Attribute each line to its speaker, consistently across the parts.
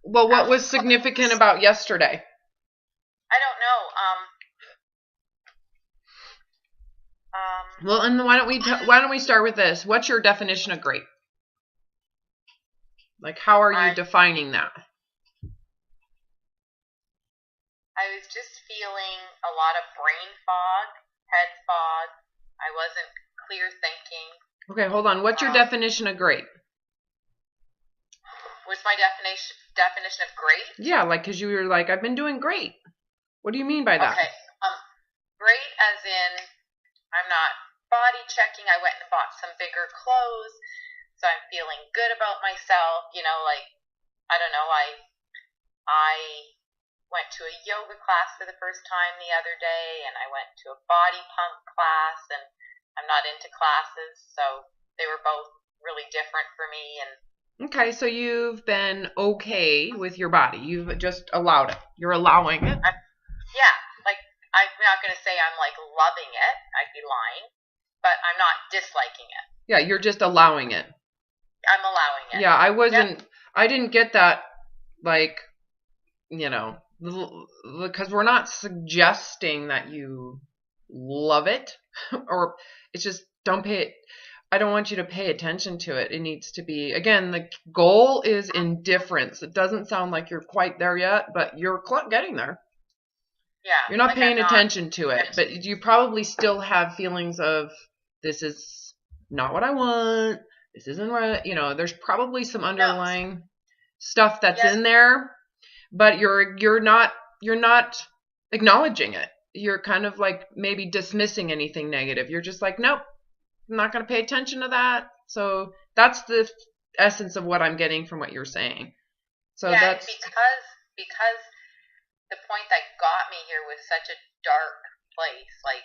Speaker 1: Well, what was significant about yesterday?
Speaker 2: I don't know.
Speaker 1: Well, and why don't we start with this? What's your definition of great? Like, how are you defining that?
Speaker 2: I was just feeling a lot of brain fog, head fog. I wasn't clear thinking.
Speaker 1: Okay, hold on. What's your definition of great?
Speaker 2: What's my definition of great?
Speaker 1: Yeah, like, because you were like, I've been doing great. What do you mean by that?
Speaker 2: Okay. Great as in I'm not body checking. I went and bought some bigger clothes, so I'm feeling good about myself. You know, like, I don't know, I went to a yoga class for the first time the other day, and I went to a body pump class, and I'm not into classes, so they were both really different for me. And
Speaker 1: okay, so you've been okay with your body. You've just allowed it. You're allowing it.
Speaker 2: Yeah, like, I'm not going to say I'm like loving it. I'd be lying, but I'm not disliking it.
Speaker 1: Yeah, you're just allowing it.
Speaker 2: I'm allowing it.
Speaker 1: Yeah, I didn't get that, like, you know, because we're not suggesting that you love it, or it's just I don't want you to pay attention to it. It needs to be, again, the goal is indifference. It doesn't sound like you're quite there yet, but you're getting there.
Speaker 2: Yeah.
Speaker 1: You're not paying attention to it, but you probably still have feelings of, this is not what I want. This isn't right. You know, there's probably some underlying stuff that's in there, but you're not acknowledging it. You're kind of like maybe dismissing anything negative. You're just like, nope, I'm not going to pay attention to that. So that's the essence of what I'm getting from what you're saying. So that's
Speaker 2: because the point that got me here was such a dark place, like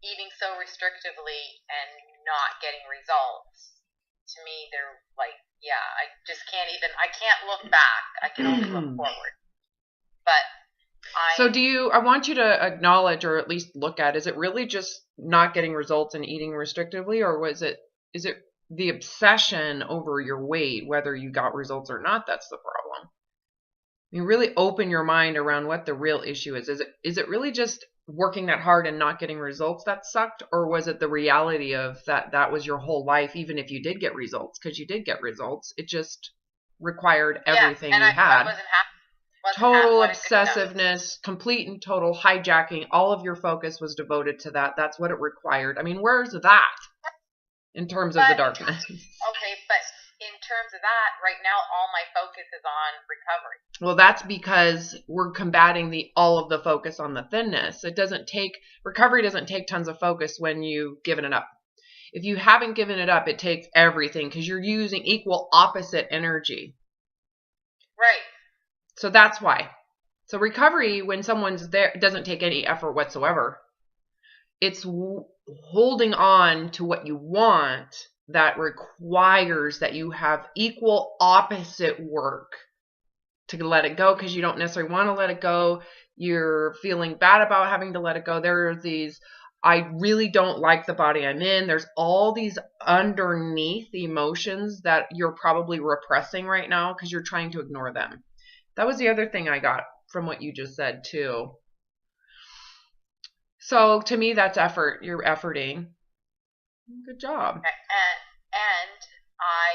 Speaker 2: eating so restrictively and not getting results. To me, they're like, yeah, I just can't I can't look back. I can only look forward. But
Speaker 1: I want you to acknowledge, or at least look at, is it really just not getting results and eating restrictively, or is it the obsession over your weight, whether you got results or not? That's the problem. You really open your mind around what the real issue is. Is it really just working that hard and not getting results that sucked, or was it the reality of that was your whole life, even if you did get results? Because you did get results, it just required everything you had.
Speaker 2: I wasn't happy.
Speaker 1: Total obsessiveness, complete and total hijacking. All of your focus was devoted to that. That's what it required. I mean, where's that in terms of the darkness?
Speaker 2: Okay, but in terms of that, right now, all my focus is on recovery.
Speaker 1: Well, that's because we're combating all of the focus on the thinness. Recovery doesn't take tons of focus when you've given it up. If you haven't given it up, it takes everything because you're using equal opposite energy.
Speaker 2: Right.
Speaker 1: So that's why. So recovery, when someone's there, doesn't take any effort whatsoever. It's holding on to what you want that requires that you have equal opposite work to let it go, because you don't necessarily want to let it go. You're feeling bad about having to let it go. There are these, I really don't like the body I'm in. There's all these underneath emotions that you're probably repressing right now because you're trying to ignore them. That was the other thing I got from what you just said, too. So, to me, that's effort. You're efforting. Good job.
Speaker 2: And I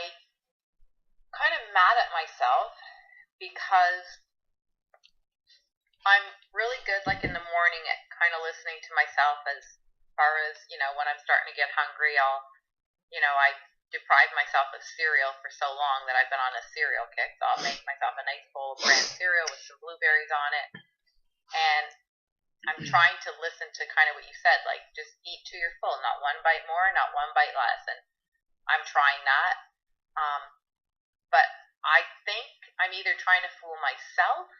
Speaker 2: kind of mad at myself because I'm really good, like, in the morning at kind of listening to myself as far as, you know, when I'm starting to get hungry, I deprived myself of cereal for so long that I've been on a cereal kick. So I'll make myself a nice bowl of bran cereal with some blueberries on it. And I'm trying to listen to kind of what you said, like, just eat till you're full, not one bite more, not one bite less. And I'm trying that. But I think I'm either trying to fool myself,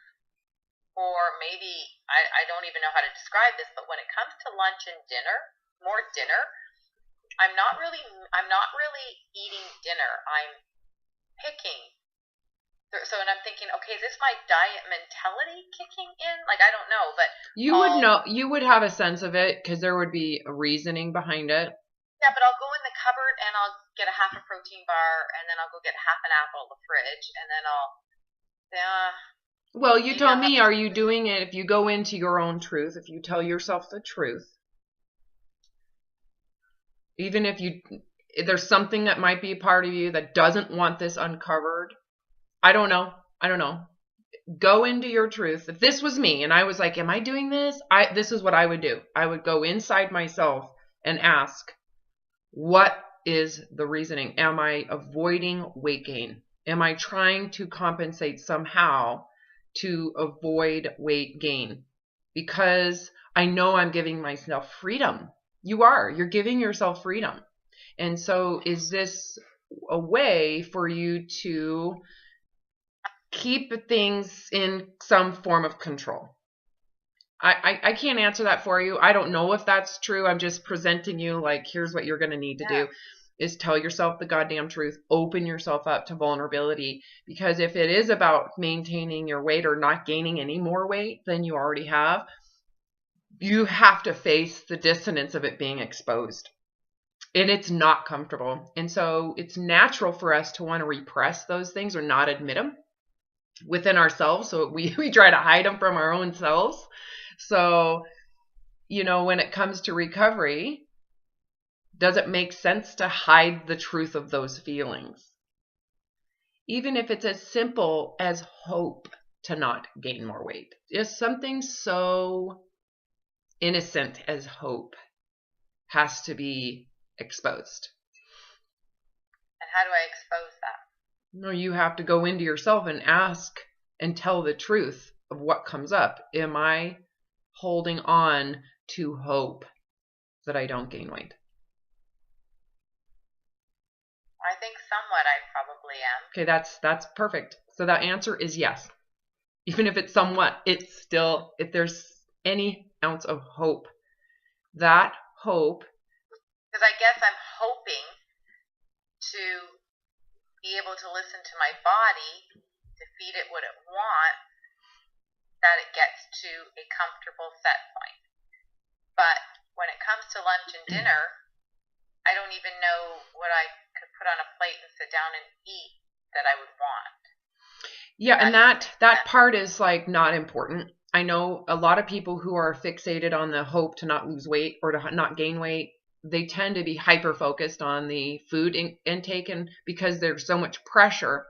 Speaker 2: or maybe I don't even know how to describe this, but when it comes to lunch and dinner, more dinner, I'm not really eating dinner. I'm picking. So, and I'm thinking, okay, is this my diet mentality kicking in? Like, I don't know, but
Speaker 1: you would have a sense of it because there would be a reasoning behind it.
Speaker 2: Yeah, but I'll go in the cupboard and I'll get a half a protein bar, and then I'll go get half an apple in the fridge, and then Yeah.
Speaker 1: Well, you tell me,
Speaker 2: have
Speaker 1: are you doing it if you go into your own truth, if you tell yourself the truth, even if there's something that might be a part of you that doesn't want this uncovered? I don't know. I don't know. Go into your truth. If this was me and I was like, am I doing this? This is what I would do. I would go inside myself and ask, what is the reasoning? Am I avoiding weight gain? Am I trying to compensate somehow to avoid weight gain? Because I know I'm giving myself freedom. You are. You're giving yourself freedom. And so is this a way for you to keep things in some form of control? I can't answer that for you. I don't know if that's true. I'm just presenting you like, here's what you're going to need to do is tell yourself the goddamn truth. Open yourself up to vulnerability. Because if it is about maintaining your weight or not gaining any more weight than you already have, you have to face the dissonance of it being exposed. And it's not comfortable. And so it's natural for us to want to repress those things or not admit them within ourselves. So we try to hide them from our own selves. So, when it comes to recovery, does it make sense to hide the truth of those feelings? Even if it's as simple as hope to not gain more weight. Just something so innocent as hope has to be exposed.
Speaker 2: And how do I expose that?
Speaker 1: No, you have to go into yourself and ask and tell the truth of what comes up. Am I holding on to hope that I don't gain weight?
Speaker 2: I think somewhat I probably am.
Speaker 1: Okay, that's perfect. So that answer is yes. Even if it's somewhat, it's still, if there's any ounce of hope, that hope.
Speaker 2: Because I guess I'm hoping to be able to listen to my body, to feed it what it wants, that it gets to a comfortable set point. But when it comes to lunch and dinner, I don't even know what I could put on a plate and sit down and eat that I would want.
Speaker 1: Yeah, and that part is like not important. I know a lot of people who are fixated on the hope to not lose weight or to not gain weight, they tend to be hyper focused on the food intake, and because there's so much pressure,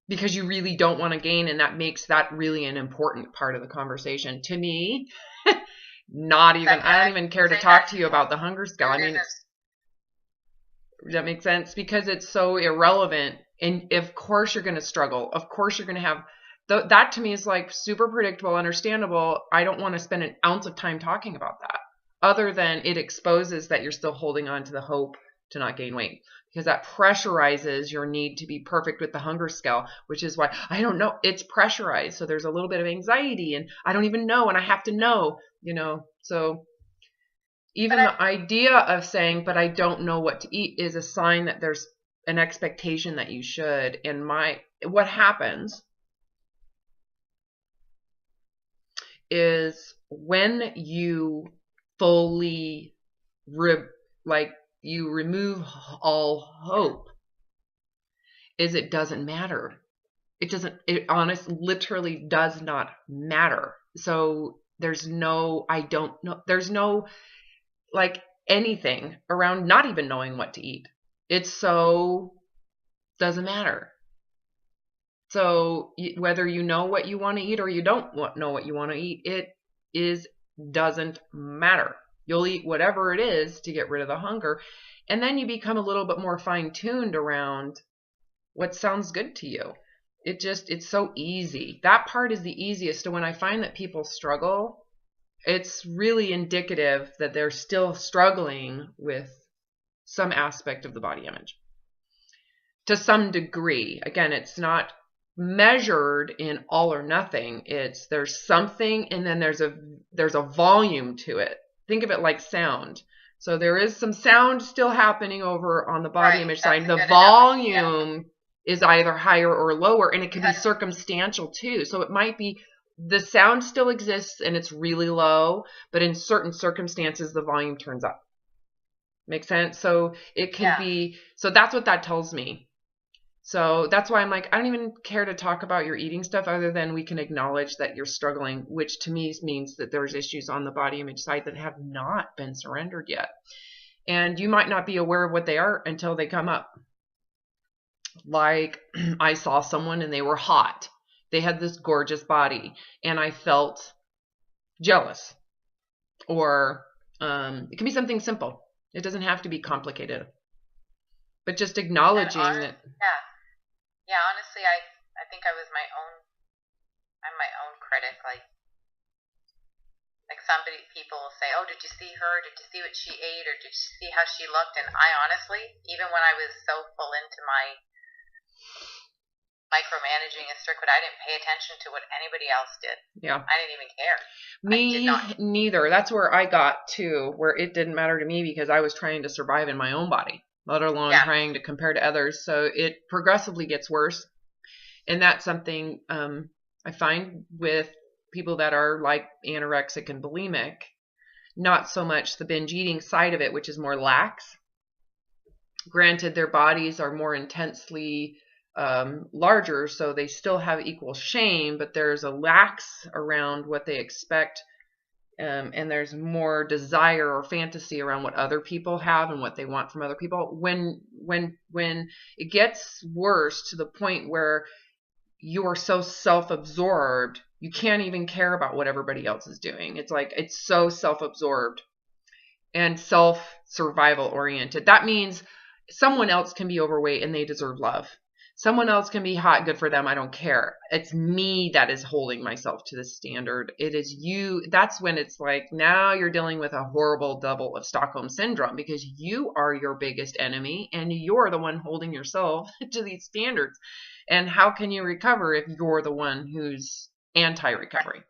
Speaker 1: because you really don't want to gain, and that makes that really an important part of the conversation. To me, I don't even care to talk to you about the hunger scale. I mean, does that make sense? Because it's so irrelevant. And of course you're going to struggle. Of course you're going to have, that to me is like super predictable, understandable. I don't want to spend an ounce of time talking about that, other than it exposes that you're still holding on to the hope to not gain weight, because that pressurizes your need to be perfect with the hunger scale, which is why I don't know. It's pressurized. So there's a little bit of anxiety, and I don't even know, and I have to know, so even the idea of saying, but I don't know what to eat, is a sign that there's an expectation that you should. And what happens is when you fully you remove all hope, is it doesn't matter. It literally does not matter. So there's no, I don't know, there's no like anything around not even knowing what to eat. It's so doesn't matter. So whether you know what you want to eat or you don't know what you want to eat, doesn't matter. You'll eat whatever it is to get rid of the hunger. And then you become a little bit more fine-tuned around what sounds good to you. It's so easy. That part is the easiest. So when I find that people struggle, it's really indicative that they're still struggling with some aspect of the body image to some degree. Again, it's not measured in all or nothing. There's something, and then there's a volume to it. Think of it like sound. So there is some sound still happening over on the body image side. The volume is either higher or lower, and it can be circumstantial too. So it might be the sound still exists and it's really low, but in certain circumstances the volume turns up. Make sense? So it can be, so that's what that tells me. So that's why I'm like, I don't even care to talk about your eating stuff other than we can acknowledge that you're struggling, which to me means that there's issues on the body image side that have not been surrendered yet. And you might not be aware of what they are until they come up. Like I saw someone and they were hot. They had this gorgeous body and I felt jealous. Or it can be something simple. It doesn't have to be complicated. But just acknowledging that.
Speaker 2: Yeah. Yeah, honestly, I think I'm my own critic. Like people will say, "Oh, did you see her? Did you see what she ate? Or did you see how she looked?" And I honestly, even when I was so full into my micromanaging and strict, I didn't pay attention to what anybody else did.
Speaker 1: Yeah.
Speaker 2: I didn't even care.
Speaker 1: Me neither. That's where I got to, where it didn't matter to me because I was trying to survive in my own body, let alone trying to compare to others. So it progressively gets worse. And that's something I find with people that are like anorexic and bulimic, not so much the binge eating side of it, which is more lax. Granted, their bodies are more intensely larger, so they still have equal shame, but there's a lax around what they expect, and there's more desire or fantasy around what other people have and what they want from other people. When it gets worse to the point where you're so self-absorbed, you can't even care about what everybody else is doing. It's like it's so self-absorbed and self-survival oriented. That means someone else can be overweight and they deserve love. Someone else can be hot, good for them. I don't care. It's me that is holding myself to the standard. It is you. That's when it's like now you're dealing with a horrible double of Stockholm syndrome because you are your biggest enemy and you're the one holding yourself to these standards. And how can you recover if you're the one who's anti-recovery?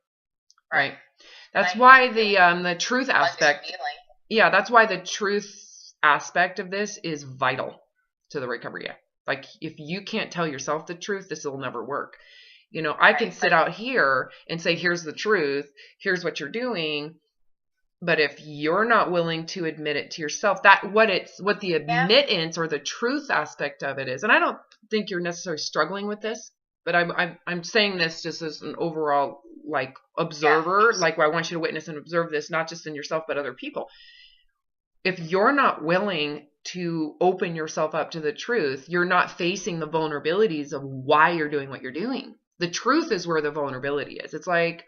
Speaker 1: Right? That's why the truth aspect. Yeah, that's why the truth aspect of this is vital to the recovery. Like, if you can't tell yourself the truth, this will never work. You know, I can sit out here and say, here's the truth, here's what you're doing. But if you're not willing to admit it to yourself, what the admittance or the truth aspect of it is. And I don't think you're necessarily struggling with this, but I'm saying this just as an overall like observer, like I want you to witness and observe this, not just in yourself, but other people. If you're not willing to open yourself up to the truth, you're not facing the vulnerabilities of why you're doing what you're doing. The truth is where the vulnerability is. It's like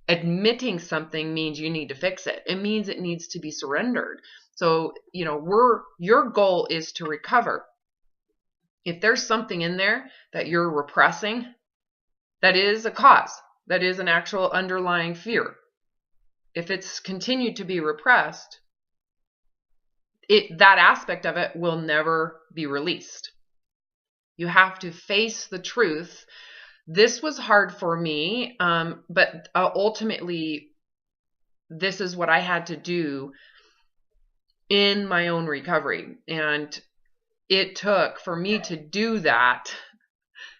Speaker 1: admitting something means you need to fix it. It means it needs to be surrendered. So, you know, your goal is to recover. If there's something in there that you're repressing, that is a cause. That is an actual underlying fear. If it's continued to be repressed, that aspect of it will never be released. You have to face the truth. This was hard for me, but ultimately, this is what I had to do in my own recovery. And it took, for me to do that,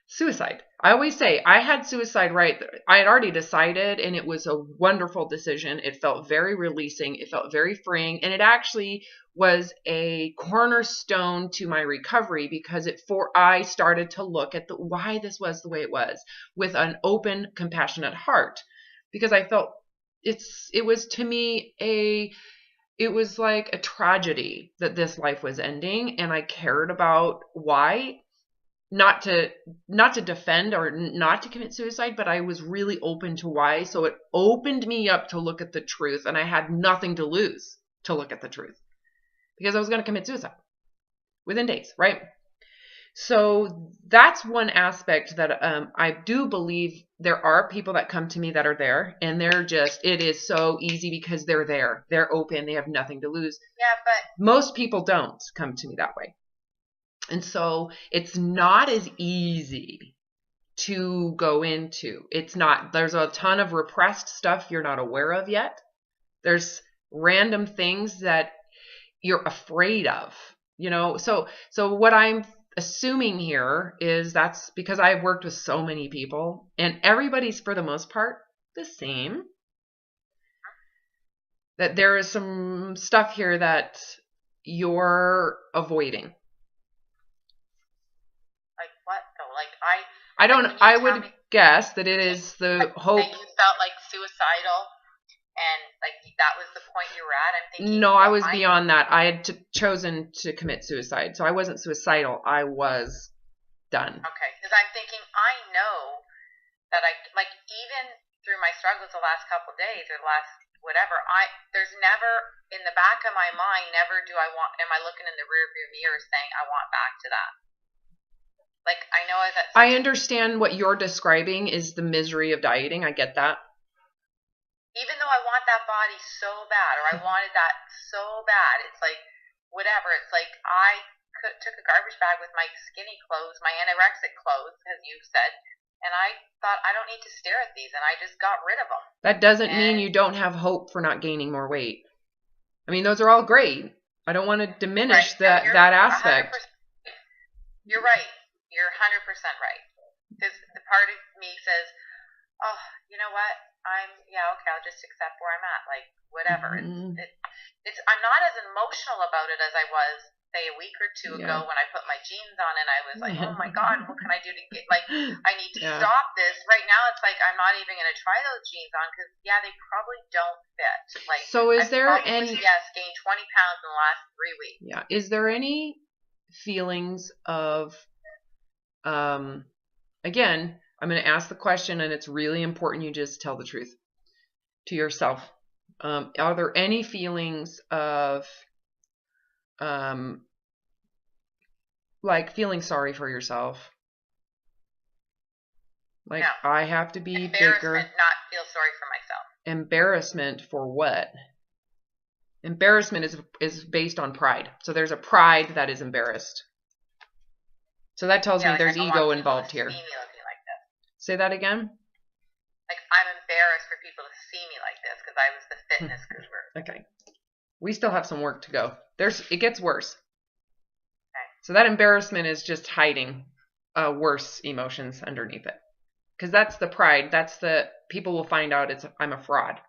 Speaker 1: suicide. I always say I had suicide right. I had already decided, and it was a wonderful decision. It felt very releasing. It felt very freeing. And it actually was a cornerstone to my recovery because I started to look at why this was the way it was with an open, compassionate heart, because I felt it was to me it was like a tragedy that this life was ending, and I cared about why. Not to defend or not to commit suicide, but I was really open to why. So it opened me up to look at the truth, and I had nothing to lose to look at the truth because I was going to commit suicide within days, right? So that's one aspect that I do believe there are people that come to me that are there, and it is so easy because they're there. They're open. They have nothing to lose.
Speaker 2: Yeah, but
Speaker 1: most people don't come to me that way. And so it's not as easy to go into. It's not. There's a ton of repressed stuff you're not aware of yet. There's random things that you're afraid of, you know. So what I'm assuming here is that's because I've worked with so many people, and everybody's for the most part the same. That there is some stuff here that you're avoiding.
Speaker 2: Like what though? Like
Speaker 1: I would guess that it is the hope.
Speaker 2: That you felt like suicidal, and like that was the point you were at. I'm thinking.
Speaker 1: No, I was beyond that. I had chosen to commit suicide, so I wasn't suicidal. I was done.
Speaker 2: Okay, because I'm thinking I know that I like even through my struggles the last couple of days or the last whatever. There's never in the back of my mind. Never am I looking in the rearview mirror saying I want back to that. Like, I know that.
Speaker 1: I understand what you're describing is the misery of dieting. I get that.
Speaker 2: Even though I want that body so bad, or I wanted that so bad, it's like, whatever. It's like I took a garbage bag with my skinny clothes, my anorexic clothes, as you said, and I thought, I don't need to stare at these, and I just got rid of them.
Speaker 1: That doesn't mean you don't have hope for not gaining more weight. I mean, those are all great. I don't want to diminish that aspect.
Speaker 2: You're right. You're 100% right. Because the part of me says, oh, you know what? Okay, I'll just accept where I'm at. Like, whatever.
Speaker 1: Mm-hmm.
Speaker 2: I'm not as emotional about it as I was, say, a week or two ago when I put my jeans on and I was like, oh my God, what can I do to get, like, I need to stop this. Right now, it's like, I'm not even going to try those jeans on because, they probably don't fit. Like,
Speaker 1: so is there any,
Speaker 2: gained 20 pounds in the last 3 weeks.
Speaker 1: Yeah. Is there any feelings of, again, I'm going to ask the question, and it's really important you just tell the truth to yourself. Are there any feelings of, like feeling sorry for yourself? Like, no. I have to be bigger.
Speaker 2: Not feel sorry for myself.
Speaker 1: Embarrassment for what? Embarrassment is based on pride. So there's a pride that is embarrassed. So that tells me there's ego involved here. Say that again?
Speaker 2: Like, I'm embarrassed for people to see me like this because I was the fitness guru.
Speaker 1: Okay. We still have some work to go. It gets worse.
Speaker 2: Okay.
Speaker 1: So that embarrassment is just hiding worse emotions underneath it. Because that's the pride. That's the people will find out I'm a fraud.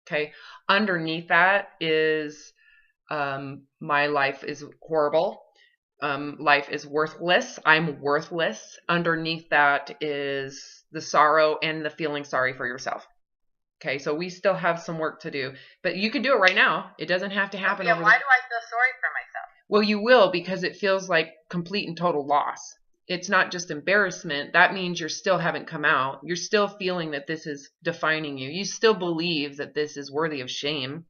Speaker 1: Okay. Underneath that is my life is horrible. Life is worthless. I'm worthless. Underneath that is the sorrow and the feeling sorry for yourself. Okay, so we still have some work to do, but you can do it right now. It doesn't have to happen.
Speaker 2: Why do I feel sorry for myself?
Speaker 1: Well, you will, because it feels like complete and total loss. It's not just embarrassment. That means you still haven't come out. You're still feeling that this is defining you. You still believe that this is worthy of shame.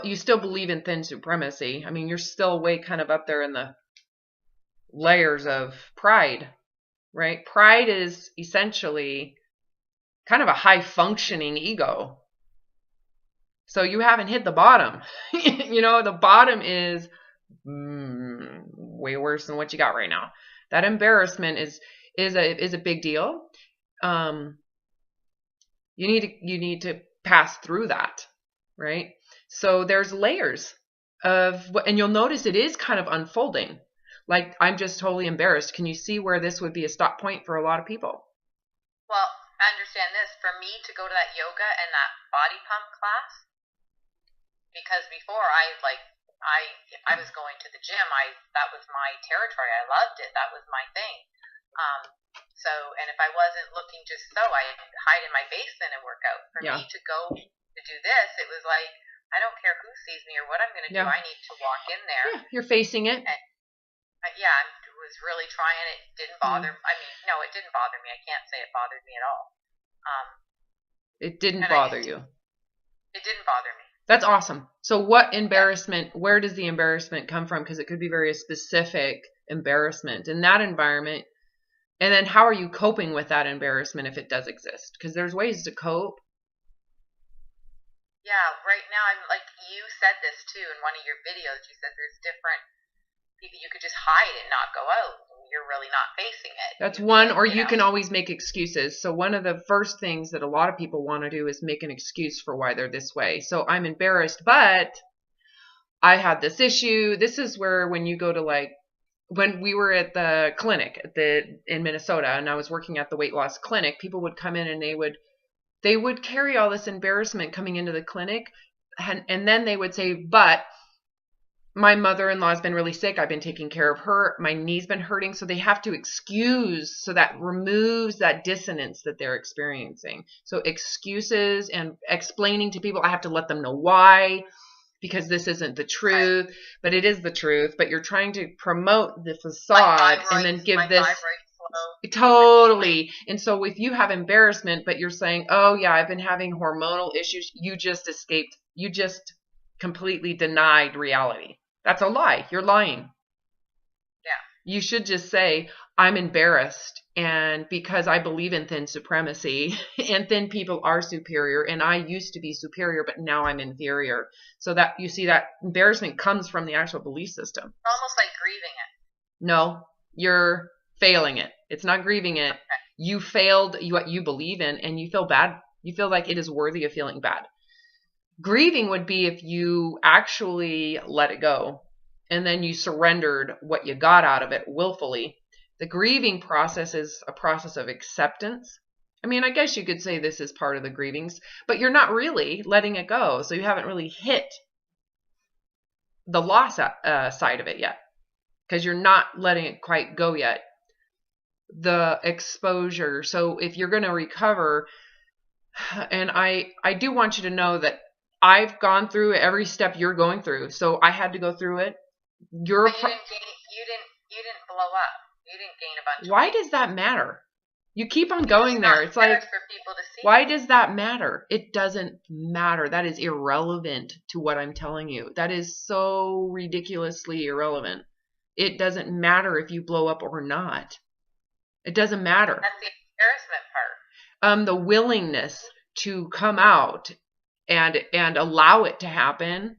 Speaker 1: You still believe in thin supremacy. I mean, you're still way kind of up there in the layers of pride, right? Pride is essentially kind of a high functioning ego. So you haven't hit the bottom. The bottom is way worse than what you got right now. That embarrassment is a big deal. You need to pass through that, right? So there's layers and you'll notice it is kind of unfolding. Like, I'm just totally embarrassed. Can you see where this would be a stop point for a lot of people?
Speaker 2: Well, I understand this. For me to go to that yoga and that body pump class, because before I was going to the gym, that was my territory. I loved it. That was my thing. And if I wasn't looking just so, I'd hide in my basement and work out. For me to go to do this, it was like, I don't care who sees me or what I'm going to do. I need to walk in there.
Speaker 1: Yeah, you're facing it.
Speaker 2: And, I was really trying. It didn't bother. I mean, no, it didn't bother me. I can't say it bothered me at all.
Speaker 1: It didn't bother you.
Speaker 2: It didn't bother me.
Speaker 1: That's awesome. So what embarrassment, where does the embarrassment come from? Because it could be very specific embarrassment in that environment. And then how are you coping with that embarrassment if it does exist? Because there's ways to cope.
Speaker 2: Yeah, right now, I'm like, you said this too in one of your videos. You said there's different people, you could just hide and not go out. You're really not facing it.
Speaker 1: That's one, or you can always make excuses. So one of the first things that a lot of people want to do is make an excuse for why they're this way. So I'm embarrassed, but I had this issue. This is where when you go to when we were at the clinic in Minnesota and I was working at the weight loss clinic, people would come in and they would carry all this embarrassment coming into the clinic, and then they would say, but my mother-in-law has been really sick. I've been taking care of her. My knee's been hurting. So they have to excuse. So that removes that dissonance that they're experiencing. So excuses and explaining to people, I have to let them know why, because this isn't the truth,
Speaker 2: Right.
Speaker 1: but it is the truth. But you're trying to promote the
Speaker 2: My
Speaker 1: facade and
Speaker 2: thyroid,
Speaker 1: then give
Speaker 2: my
Speaker 1: this
Speaker 2: thyroid flow.
Speaker 1: totally. And so if you have embarrassment, but you're saying, oh yeah, I've been having hormonal issues, you just escaped. You just completely denied reality. That's a lie. You're lying.
Speaker 2: Yeah.
Speaker 1: You should just say, I'm embarrassed. And because I believe in thin supremacy and thin people are superior and I used to be superior, but now I'm inferior. So that you see that embarrassment comes from the actual belief system.
Speaker 2: It's almost like grieving it.
Speaker 1: No, you're failing it. It's not grieving it.
Speaker 2: Okay.
Speaker 1: You failed what you believe in and you feel bad. You feel like it is worthy of feeling bad. Grieving would be if you actually let it go and then you surrendered what you got out of it willfully. The grieving process is a process of acceptance. I mean, I guess you could say this is part of the grievings, but you're not really letting it go. So you haven't really hit the loss side of it yet because you're not letting it quite go yet. The exposure. So if you're going to recover, and I do want you to know that I've gone through every step you're going through. So I had to go through it.
Speaker 2: But you didn't blow up. You didn't gain a bunch.
Speaker 1: Why does that matter? You keep on going there. It's like,
Speaker 2: for people to see.
Speaker 1: why does that matter? It doesn't matter. That is irrelevant to what I'm telling you. That is so ridiculously irrelevant. It doesn't matter if you blow up or not. It doesn't matter.
Speaker 2: That's the embarrassment part.
Speaker 1: The willingness to come out and allow it to happen,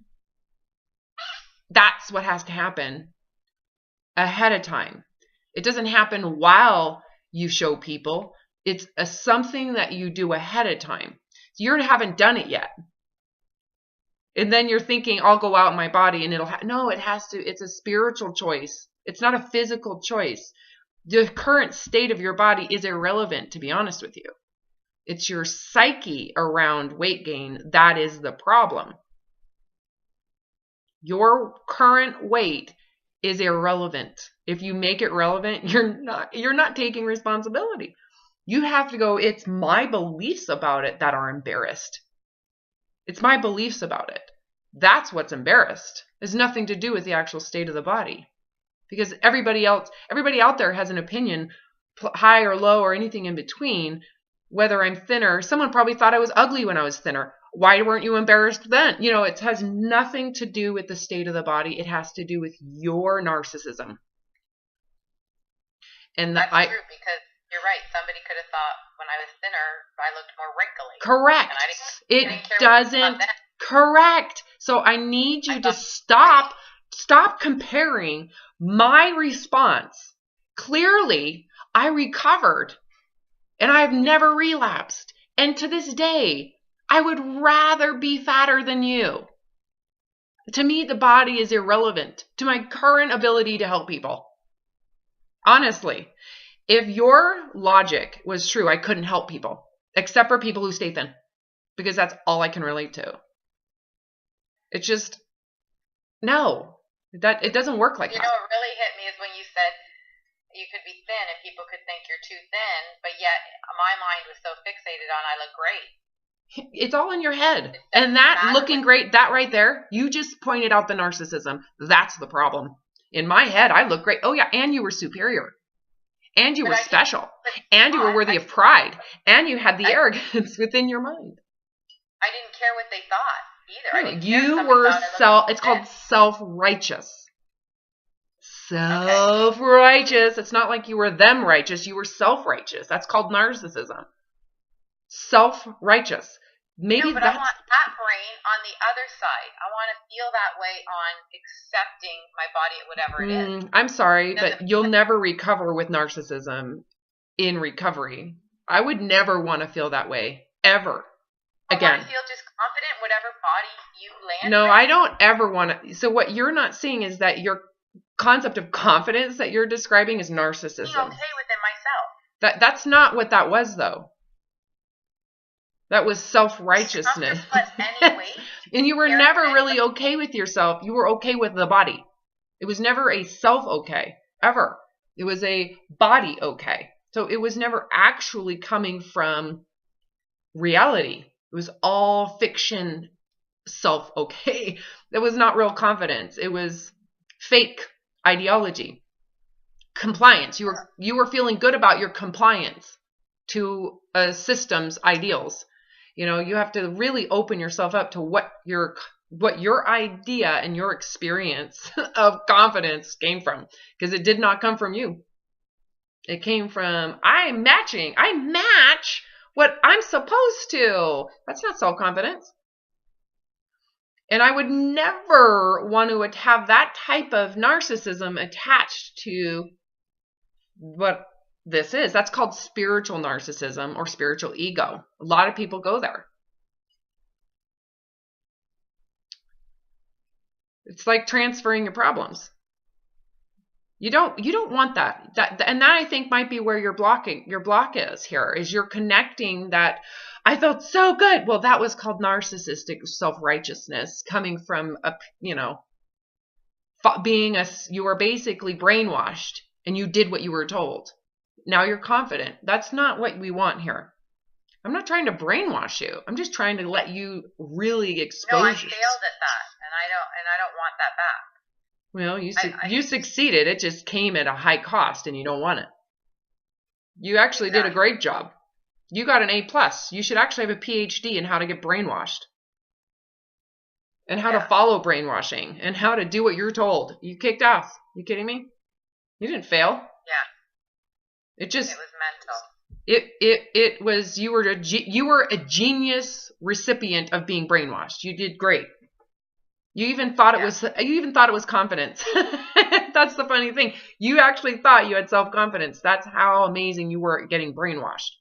Speaker 1: that's what has to happen ahead of time. It doesn't happen while you show people. It's something that you do ahead of time. So you haven't done it yet. And then you're thinking, I'll go out in my body and no, it has to, it's a spiritual choice. It's not a physical choice. The current state of your body is irrelevant, to be honest with you. It's your psyche around weight gain that is the problem. Your current weight is irrelevant. If you make it relevant, you're not taking responsibility. You have to go, it's my beliefs about it that are embarrassed. It's my beliefs about it. That's what's embarrassed. It has nothing to do with the actual state of the body. Because everybody out there has an opinion, high or low or anything in between, whether I'm thinner. Someone probably thought I was ugly when I was thinner. Why weren't you embarrassed then? You know, it has nothing to do with the state of the body. It has to do with your narcissism. And
Speaker 2: that's true, because you're right. Somebody could have thought when I was thinner, I looked more wrinkly.
Speaker 1: Correct.
Speaker 2: And I didn't care
Speaker 1: doesn't. Correct. So I need you to stop comparing my response. Clearly, I recovered and I've never relapsed. And to this day, I would rather be fatter than you. To me, the body is irrelevant to my current ability to help people. Honestly, if your logic was true, I couldn't help people, except for people who stay thin, because that's all I can relate to. It's just, no, that it doesn't work like that.
Speaker 2: You know, what really hit me is when you said you could be thin and people could think you're too thin, but yet my mind was so fixated on I look great.
Speaker 1: It's all in your head. And that looking great, that right there, you just pointed out the narcissism. That's the problem. In my head, I look great. Oh yeah, and you were superior. And you were special. And you were worthy of pride. And you had the arrogance within your mind.
Speaker 2: I didn't care what they thought either.
Speaker 1: You were it's called self-righteous. Self-righteous. It's not like you were them righteous. You were self-righteous. That's called narcissism. Self-righteous. Maybe
Speaker 2: but I want that brain on the other side. I want to feel that way on accepting my body at whatever it is.
Speaker 1: I'm sorry, but you'll never recover with narcissism in recovery. I would never want to feel that way, ever. Again.
Speaker 2: I want to feel just confident whatever body you land
Speaker 1: No,
Speaker 2: with.
Speaker 1: I don't ever want to. So what you're not seeing is that your concept of confidence that you're describing is narcissism.
Speaker 2: Being okay within myself.
Speaker 1: That's not what that was, though. That was self-righteousness.
Speaker 2: Any weight.
Speaker 1: And you were never really okay with yourself. You were okay with the body. It was never a self okay, ever. It was a body okay. So it was never actually coming from reality. It was all fiction self okay. It was not real confidence. It was fake ideology. Compliance. You were feeling good about your compliance to a system's ideals. You know, you have to really open yourself up to what your idea and your experience of confidence came from, because it did not come from you. It came from I match what I'm supposed to. That's not self-confidence. And I would never want to have that type of narcissism attached to what this is. That's called spiritual narcissism or spiritual ego. A lot of people go there. It's like transferring your problems. You don't want that. And that I think might be where your block is here, is you're connecting that I felt so good. Well, that was called narcissistic self-righteousness coming from you were basically brainwashed and you did what you were told. Now you're confident. That's not what we want here. I'm not trying to brainwash you. I'm just trying to let you really expose.
Speaker 2: No, I failed at that, and I don't want that back.
Speaker 1: Well, you succeeded. It just came at a high cost, and you don't want it. You actually did a great job. You got an A+. You should actually have a PhD in how to get brainwashed, and how to follow brainwashing, and how to do what you're told. You kicked ass. You kidding me? You didn't fail.
Speaker 2: Yeah.
Speaker 1: It was
Speaker 2: mental.
Speaker 1: It was you were a genius recipient of being brainwashed. You did great. You even thought it was confidence. That's the funny thing. You actually thought you had self-confidence. That's how amazing you were at getting brainwashed.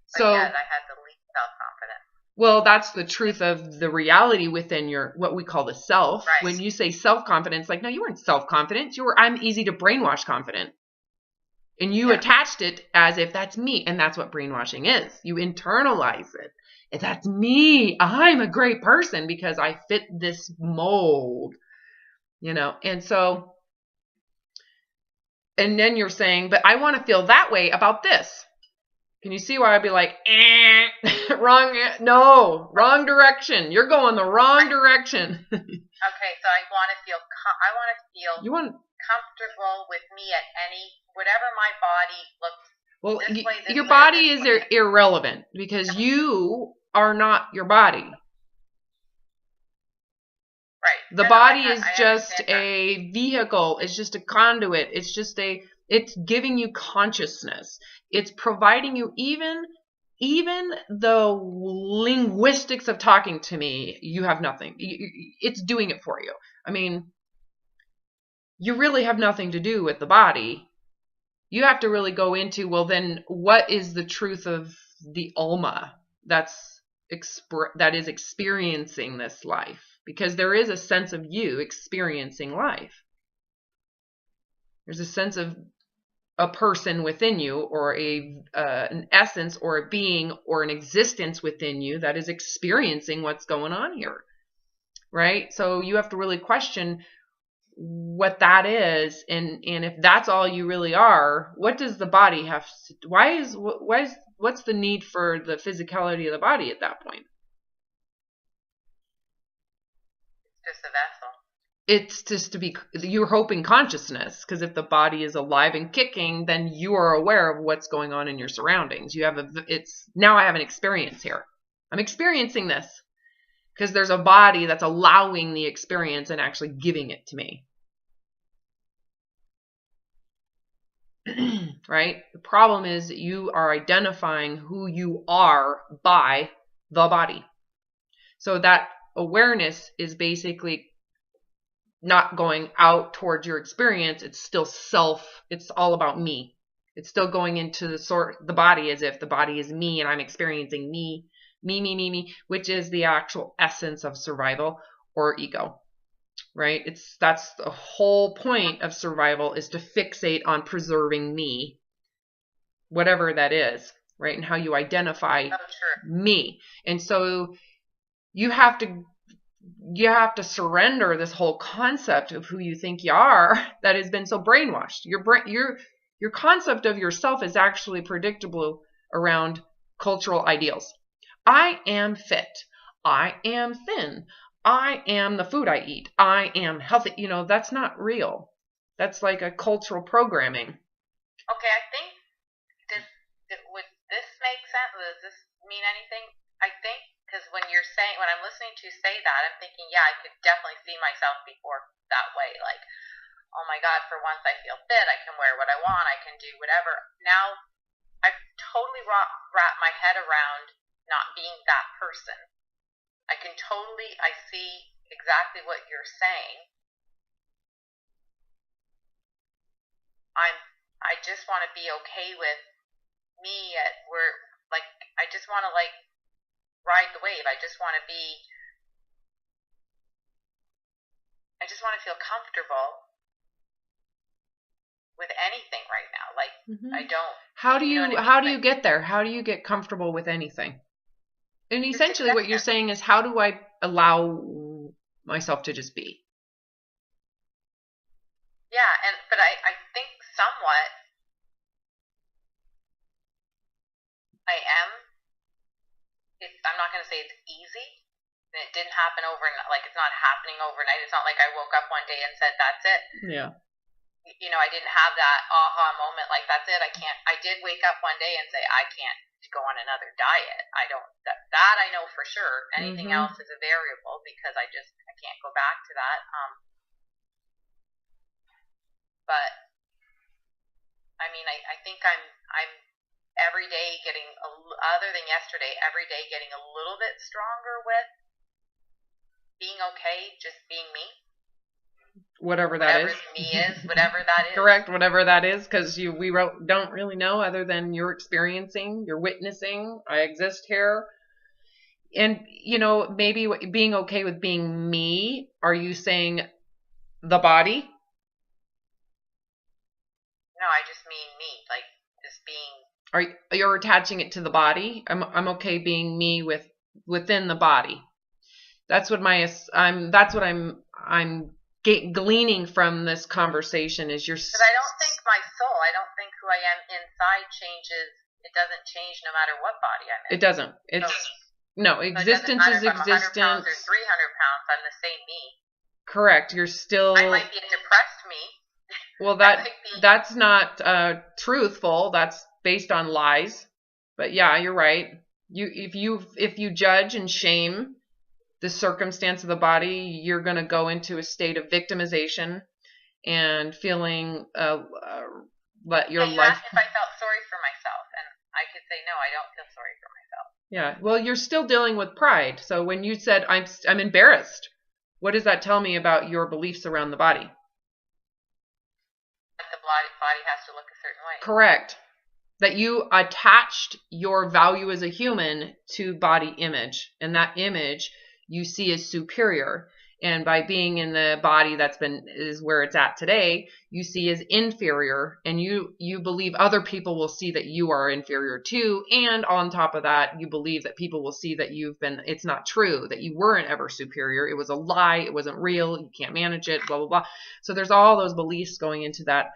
Speaker 1: So
Speaker 2: I had the least self-confidence.
Speaker 1: Well, that's the truth of the reality within what we call the self.
Speaker 2: Right.
Speaker 1: When you say self-confidence, like, no, you weren't self-confident. I'm easy to brainwash confident. And you attached it as if that's me. And that's what brainwashing is. You internalize it. If that's me, I'm a great person because I fit this mold, And so, and then you're saying, but I want to feel that way about this. Can you see why I'd be like, wrong direction. You're going the wrong direction.
Speaker 2: Okay, so I want to feel comfortable with me at whatever my body looks.
Speaker 1: Well, your body is irrelevant because you are not your body.
Speaker 2: Right.
Speaker 1: The body is just a vehicle. It's just a conduit. It's giving you consciousness. It's providing you even the linguistics of talking to me, you have nothing. It's doing it for you. I mean, you really have nothing to do with the body. You have to really go into, well, then what is the truth of the Alma that is experiencing this life? Because there is a sense of you experiencing life. There's a sense of a person within you, or an essence, or a being, or an existence within you that is experiencing what's going on here, right? So you have to really question what that is, and if that's all you really are, what does the body have? What's the need for the physicality of the body at that point?
Speaker 2: Just a vessel.
Speaker 1: It's just you're hoping consciousness, because if the body is alive and kicking, then you are aware of what's going on in your surroundings. Now I have an experience here. I'm experiencing this because there's a body that's allowing the experience and actually giving it to me. Right? The problem is that you are identifying who you are by the body. So that awareness is basically not going out towards your experience. It's still it's all about me. It's still going into the body as if the body is me and I'm experiencing me, which is the actual essence of survival or ego, right? That's the whole point of survival, is to fixate on preserving me, whatever that is. right? And how you identify
Speaker 2: Oh, true.
Speaker 1: me. And so you have to surrender this whole concept of who you think you are that has been so brainwashed. Your concept of yourself is actually predictable around cultural ideals. I am fit. I am thin. I am the food I eat. I am healthy. That's not real. That's like a cultural programming.
Speaker 2: Okay, I think would this make sense? Does this mean anything? I think because when I'm listening to you say that, I'm thinking, yeah, I could definitely see myself before that way. Like, oh my God, for once I feel fit. I can wear what I want. I can do whatever. Now I've totally wrapped my head around not being that person. I see exactly what you're saying. I just want to be okay with me at where, like, I just want to, like, ride the wave. I just want to feel comfortable with anything right now. Like, I don't.
Speaker 1: How do you get there? How do you get comfortable with anything? And essentially what you're saying is, how do I allow myself to just be?
Speaker 2: Yeah, but I think somewhat I am. I'm not going to say it's easy. And it didn't happen overnight. Like, it's not happening overnight. It's not like I woke up one day and said, that's it.
Speaker 1: Yeah.
Speaker 2: I didn't have that aha moment. Like, that's it. I did wake up one day and say, I can't go on another diet. That I know for sure. Anything else is a variable because I can't go back to that. But I mean, I think I'm every day getting, other than yesterday, every day getting a little bit stronger with being okay, just being me.
Speaker 1: Whatever that is.
Speaker 2: Me is, whatever that is.
Speaker 1: Correct, whatever that is, because don't really know other than you're experiencing, you're witnessing, I exist here. And, maybe being okay with being me, are you saying the body?
Speaker 2: No, I just mean me, like just being.
Speaker 1: You're attaching it to the body? I'm okay being me within the body. That's what I'm gleaning from this conversation is your.
Speaker 2: Because I don't think my soul, I don't think who I am inside changes. It doesn't change no matter what body I'm in.
Speaker 1: It doesn't. No, existence is existence. If I'm 100 pounds
Speaker 2: or 300 pounds, I'm the same me.
Speaker 1: Correct. You're still.
Speaker 2: I might be a depressed me.
Speaker 1: Well, that's not truthful. That's based on lies. But yeah, you're right. If you judge and shame the circumstance of the body, you're going to go into a state of victimization and feeling let your life.
Speaker 2: Asked if I felt sorry for myself, and I could say no, I don't feel sorry for myself.
Speaker 1: Yeah, well, you're still dealing with pride. So when you said I'm embarrassed, what does that tell me about your beliefs around the body?
Speaker 2: That the body has to look a certain way.
Speaker 1: Correct. That you attached your value as a human to body image, and that image you see as superior. And by being in the body is where it's at today, you see as inferior, and you believe other people will see that you are inferior too. And on top of that, you believe that people will see that it's not true, that you weren't ever superior. It was a lie. It wasn't real. You can't manage it, blah, blah, blah. So there's all those beliefs going into that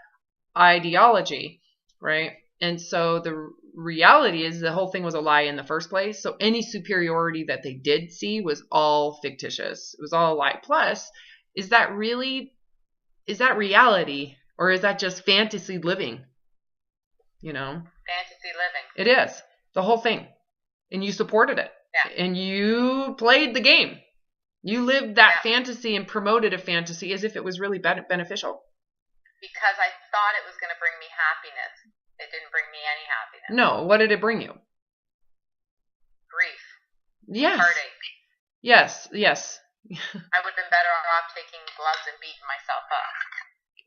Speaker 1: ideology, right? And so the reality is the whole thing was a lie in the first place. So any superiority that they did see was all fictitious. It was all a lie. Plus, is that reality, or is that just fantasy living?
Speaker 2: Fantasy living.
Speaker 1: It is. The whole thing. And you supported it.
Speaker 2: Yeah.
Speaker 1: And you played the game. You lived that fantasy and promoted a fantasy as if it was really beneficial.
Speaker 2: Because I thought it was going to bring me happiness. It didn't bring me any happiness.
Speaker 1: No, what did it bring you?
Speaker 2: Grief.
Speaker 1: Yes.
Speaker 2: Heartache.
Speaker 1: Yes.
Speaker 2: I would have been better off taking gloves and beating myself up.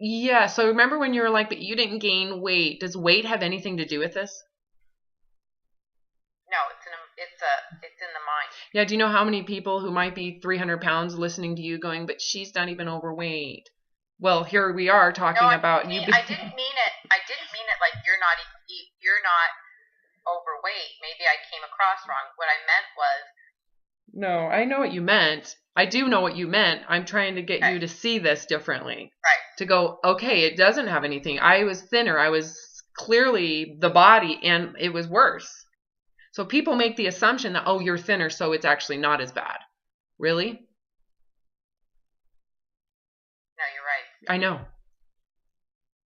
Speaker 1: Yeah, so remember when you were like, but you didn't gain weight. Does weight have anything to do with this?
Speaker 2: No, it's in the mind.
Speaker 1: Yeah, do you know how many people who might be 300 pounds listening to you going, but she's not even overweight? Well, here we are talking about you.
Speaker 2: I didn't mean it. I didn't mean it like you're not overweight. Maybe I came across wrong. What I meant was,
Speaker 1: No, I know what you meant. I do know what you meant. I'm trying to get
Speaker 2: okay,
Speaker 1: you to see this differently.
Speaker 2: right.
Speaker 1: To go, okay, it doesn't have anything. I was thinner. I was clearly the body, and it was worse. So people make the assumption that, oh, you're thinner, so it's actually not as bad. Really?
Speaker 2: No, you're right.
Speaker 1: I know.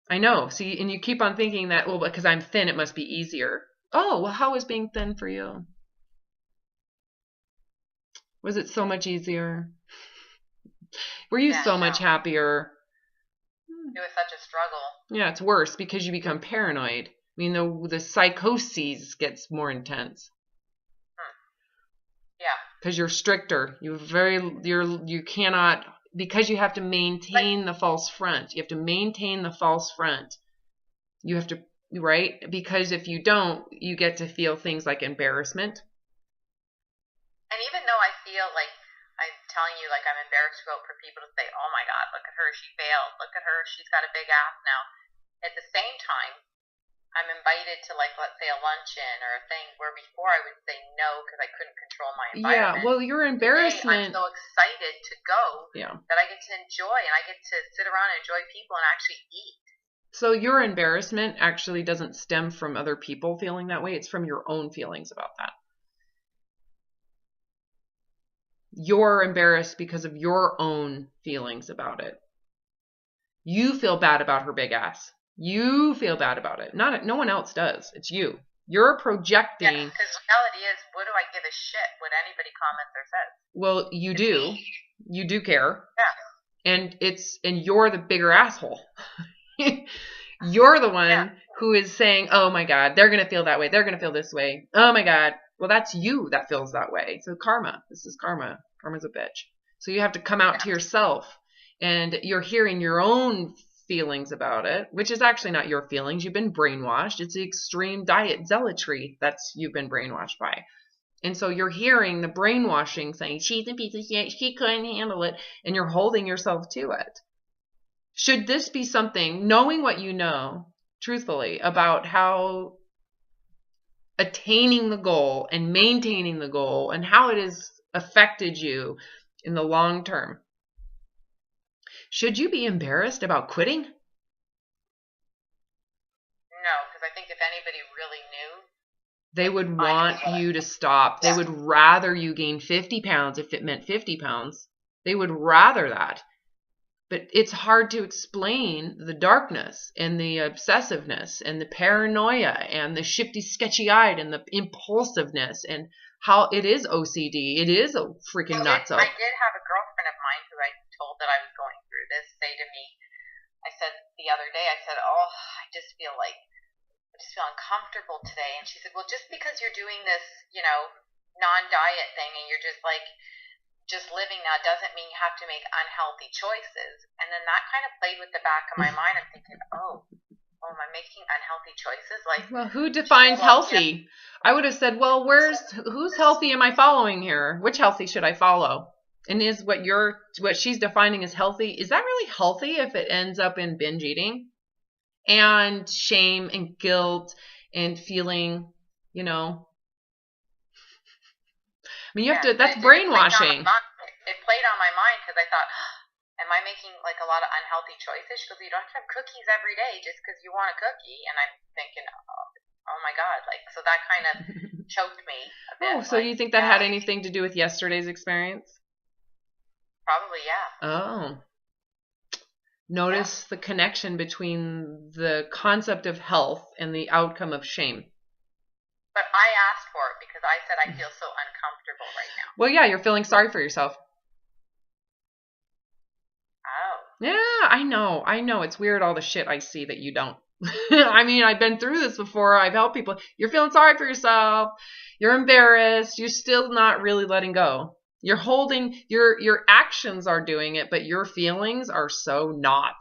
Speaker 1: I know. See, and you keep on thinking that, well, because I'm thin, it must be easier. Oh, well, how was being thin for you? Was it so much easier? Were you
Speaker 2: Yeah,
Speaker 1: so much
Speaker 2: no.
Speaker 1: happier?
Speaker 2: It was such a struggle.
Speaker 1: Yeah, it's worse because you become paranoid. I mean, the psychoses gets more intense
Speaker 2: Yeah.
Speaker 1: because you're stricter. You cannot, because you have to maintain the false front. You have to maintain the false front. You have to, right? Because if you don't, you get to feel things like embarrassment.
Speaker 2: And even though I feel like I'm telling you, like I'm embarrassed for people to say, oh my God, look at her, she failed. Look at her, she's got a big ass now. At the same time, I'm invited to, like, let's say a luncheon or a thing where before I would say no because I couldn't control my environment.
Speaker 1: Yeah, well, your embarrassment.
Speaker 2: Today, I'm so excited to go that I get to enjoy, and I get to sit around and enjoy people and actually eat.
Speaker 1: So your embarrassment actually doesn't stem from other people feeling that way. It's from your own feelings about that. You're embarrassed because of your own feelings about it. You feel bad about her big ass. You feel bad about it. No one else does. It's you. You're projecting.
Speaker 2: Yeah, because the reality is, what do I give a shit what anybody comments or says?
Speaker 1: Well, you do. You do care.
Speaker 2: Yeah.
Speaker 1: And you're the bigger asshole. You're the one who is saying, oh my God, they're going to feel that way. They're going to feel this way. Oh my God. Well, that's you that feels that way. So karma. This is karma. Karma's a bitch. So you have to come out to yourself, and you're hearing your own feelings about it, which is actually not your feelings. You've been brainwashed. It's the extreme diet zealotry that's you've been brainwashed by. And so you're hearing the brainwashing saying, she's a piece of shit, she couldn't handle it, and you're holding yourself to it. Should this be something, knowing what you know, truthfully, about how attaining the goal and maintaining the goal and how it has affected you in the long term, should you be embarrassed about quitting?
Speaker 2: No, because I think if anybody really knew,
Speaker 1: they would want you to stop. They would rather you gain 50 pounds if it meant 50 pounds. They would rather that. But it's hard to explain the darkness and the obsessiveness and the paranoia and the shifty, sketchy-eyed and the impulsiveness and how it is OCD. It is a freaking nutso.
Speaker 2: I did have a girlfriend of mine who I told that I was going through this say to me, I said the other day, I said, oh, I just feel uncomfortable today. And she said, well, just because you're doing this, non-diet thing and you're just living now doesn't mean you have to make unhealthy choices. And then that kind of played with the back of my mind. I'm thinking, oh, am I making unhealthy choices? Like,
Speaker 1: well, who defines healthy? I would have said, well, who's healthy am I following here? Which healthy should I follow? And is what she's defining as healthy, is that really healthy if it ends up in binge eating and shame and guilt and feeling, I mean, you have to, that's brainwashing.
Speaker 2: It played on my mind because I thought, am I making like a lot of unhealthy choices? She goes, you don't have to have cookies every day just because you want a cookie. And I'm thinking, oh my God. Like, so that kind of choked me a bit.
Speaker 1: Oh, so you think that had anything to do with yesterday's experience?
Speaker 2: Probably, yeah.
Speaker 1: Oh. Notice the connection between the concept of health and the outcome of shame.
Speaker 2: But I asked for it because I said I feel so uncomfortable right now.
Speaker 1: Well, yeah, you're feeling sorry for yourself.
Speaker 2: Oh.
Speaker 1: Yeah, I know. It's weird all the shit I see that you don't. I mean, I've been through this before. I've helped people. You're feeling sorry for yourself. You're embarrassed. You're still not really letting go. You're holding, your actions are doing it, but your feelings are so not.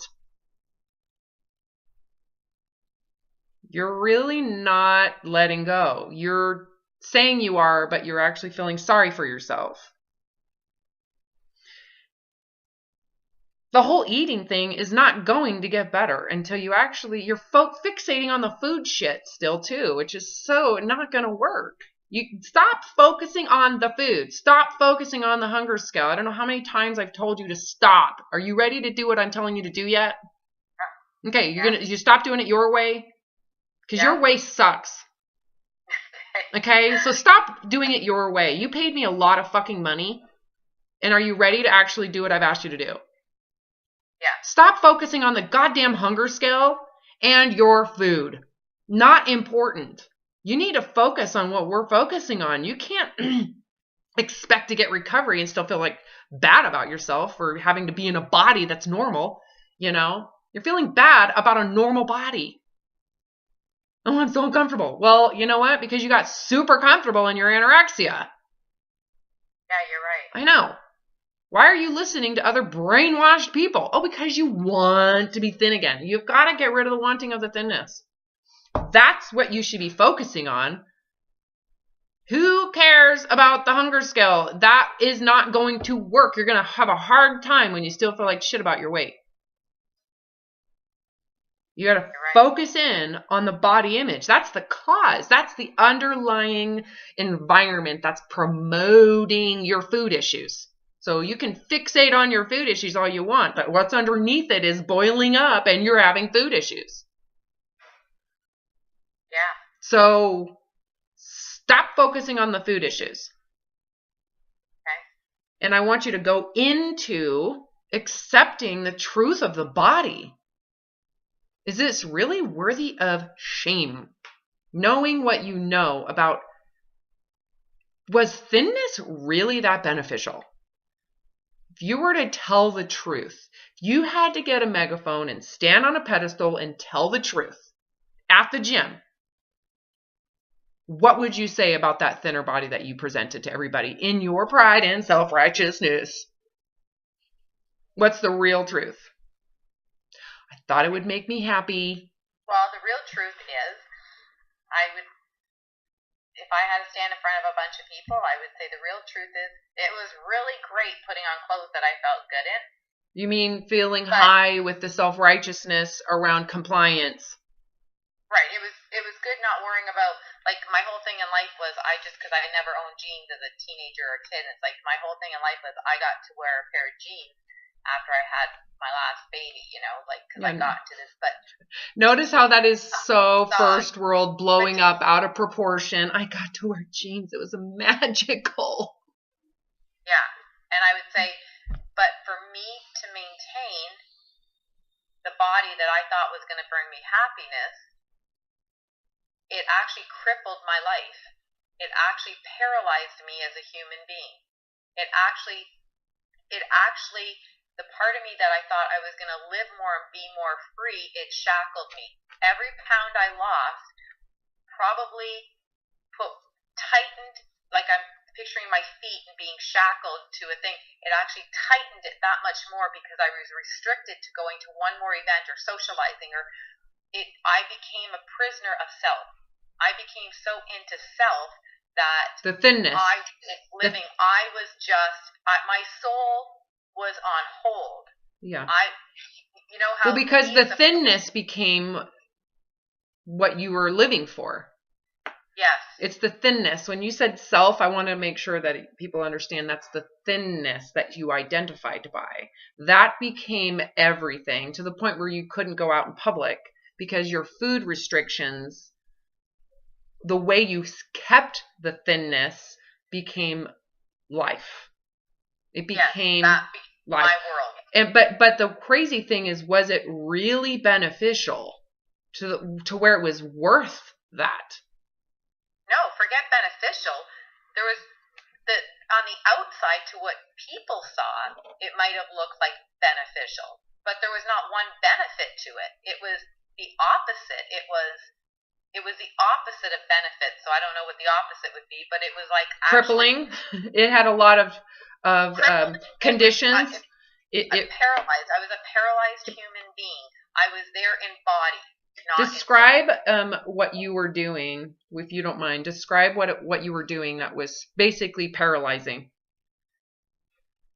Speaker 1: You're really not letting go. You're saying you are, but you're actually feeling sorry for yourself. The whole eating thing is not going to get better until you're fixating on the food shit still too, which is so not going to work. You stop focusing on the food. Stop focusing on the hunger scale. I don't know how many times I've told you to stop. Are you ready to do what I'm telling you to do yet? Okay, you stop doing it your way? Because your way sucks. Okay, so stop doing it your way. You paid me a lot of fucking money. And are you ready to actually do what I've asked you to do?
Speaker 2: Yeah.
Speaker 1: Stop focusing on the goddamn hunger scale and your food. Not important. You need to focus on what we're focusing on. You can't expect to get recovery and still feel like bad about yourself for having to be in a body that's normal. You know, you're feeling bad about a normal body. Oh, I'm so uncomfortable. Well, you know what? Because you got super comfortable in your anorexia.
Speaker 2: Yeah, you're right.
Speaker 1: I know. Why are you listening to other brainwashed people? Oh, because you want to be thin again. You've got to get rid of the wanting of the thinness. That's what you should be focusing on. Who cares about the hunger scale? That is not going to work. You're going to have a hard time when you still feel like shit about your weight. You got to focus in on the body image. That's the cause. That's the underlying environment that's promoting your food issues. So you can fixate on your food issues all you want, but what's underneath it is boiling up and you're having food issues.
Speaker 2: Yeah.
Speaker 1: So stop focusing on the food issues.
Speaker 2: Okay.
Speaker 1: And I want you to go into accepting the truth of the body. Is this really worthy of shame? Knowing what you know about, was thinness really that beneficial? If you were to tell the truth, you had to get a megaphone and stand on a pedestal and tell the truth at the gym, what would you say about that thinner body that you presented to everybody in your pride and self-righteousness? What's the real truth? I thought it would make me happy.
Speaker 2: Well, the real truth is, if I had to stand in front of a bunch of people, I would say the real truth is it was really great putting on clothes that I felt good in.
Speaker 1: You mean feeling high with the self-righteousness around compliance?
Speaker 2: Right. It was good not worrying about, like, my whole thing in life was because I never owned jeans as a teenager or kid. It's like my whole thing in life was I got to wear a pair of jeans after I had my last baby, you know, like, because I got to this, but
Speaker 1: notice how that is so first world, blowing up out of proportion. I got to wear jeans. It was magical.
Speaker 2: Yeah. And I would say, but for me to maintain the body that I thought was going to bring me happiness, it actually crippled my life. It actually paralyzed me as a human being. It actually, the part of me that I thought I was going to live more and be more free, it shackled me. Every pound I lost probably tightened, like I'm picturing my feet and being shackled to a thing. It actually tightened it that much more because I was restricted to going to one more event or socializing, or I became a prisoner of self. I became so into self that
Speaker 1: the thinness.
Speaker 2: I was just, my soul was on hold.
Speaker 1: Yeah.
Speaker 2: You know how.
Speaker 1: Well, because the thinness became what you were living for.
Speaker 2: Yes.
Speaker 1: It's the thinness. When you said self, I want to make sure that people understand that's the thinness that you identified by. That became everything, to the point where you couldn't go out in public because your food restrictions, the way you kept the thinness, became life. It became life.
Speaker 2: My world.
Speaker 1: And but the crazy thing is, was it really beneficial to where it was worth that?
Speaker 2: No, forget beneficial. There was on the outside, to what people saw, it might have looked like beneficial, but there was not one benefit to it. It was the opposite. It was the opposite of benefit. So I don't know what the opposite would be, but it was like
Speaker 1: crippling. It had a lot of conditions.
Speaker 2: Paralyzed. I was a paralyzed human being. I was there in body.
Speaker 1: Describe what you were doing, if you don't mind. Describe what you were doing that was basically paralyzing.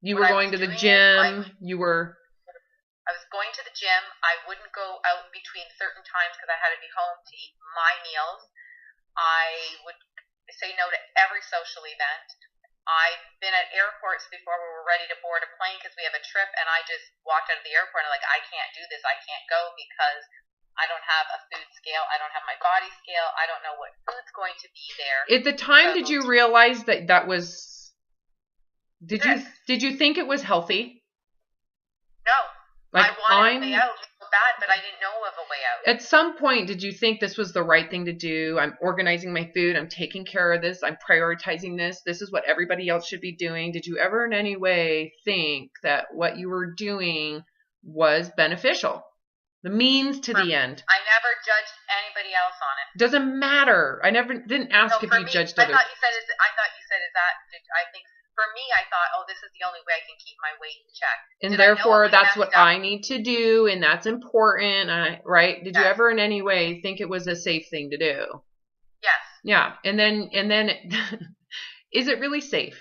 Speaker 1: You were going to the gym. You were
Speaker 2: I was going to the gym. I wouldn't go out between certain times because I had to be home to eat my meals. I would say no to every social event. I've been at airports before where we're ready to board a plane because we have a trip, and I just walked out of the airport and like, I can't do this. I can't go because I don't have a food scale. I don't have my body scale. I don't know what food's going to be there.
Speaker 1: At the time, did you realize that was? Did you think it was healthy?
Speaker 2: No.
Speaker 1: Like,
Speaker 2: I wanted a way out so bad, but I didn't know of a way out.
Speaker 1: At some point, did you think this was the right thing to do? I'm organizing my food. I'm taking care of this. I'm prioritizing this. This is what everybody else should be doing. Did you ever in any way think that what you were doing was beneficial? The means to the end.
Speaker 2: I never judged anybody else on it.
Speaker 1: Doesn't matter. I didn't ask if you judged others.
Speaker 2: I thought you said, I think for me, I thought, oh, this is the only way I can keep my weight in check.
Speaker 1: And therefore, that's what I need to do, and that's important, right? Did you ever in any way think it was a safe thing to do?
Speaker 2: Yes.
Speaker 1: Yeah. And then is it really safe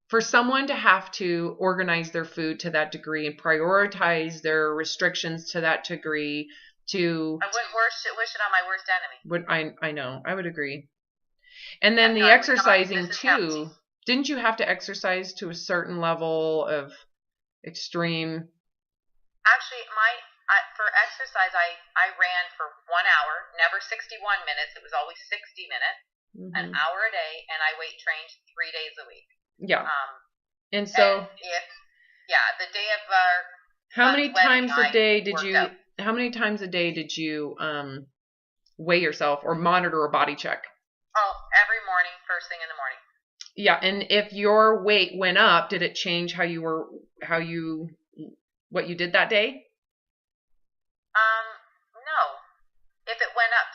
Speaker 1: for someone to have to organize their food to that degree and prioritize their restrictions to that degree to...
Speaker 2: I wouldn't wish it on my worst enemy.
Speaker 1: I know. I would agree. And then the exercising too. Didn't you have to exercise to a certain level of extreme?
Speaker 2: Actually, for exercise, I ran for 1 hour, never 61 minutes. It was always 60 minutes, an hour a day, and I weight trained 3 days a week.
Speaker 1: Yeah. And so,
Speaker 2: the day of our
Speaker 1: how many times a day did you weigh yourself or monitor a body check?
Speaker 2: Oh, every morning, first thing in the morning.
Speaker 1: Yeah, and if your weight went up, did it change what you did that day?
Speaker 2: No. If it went up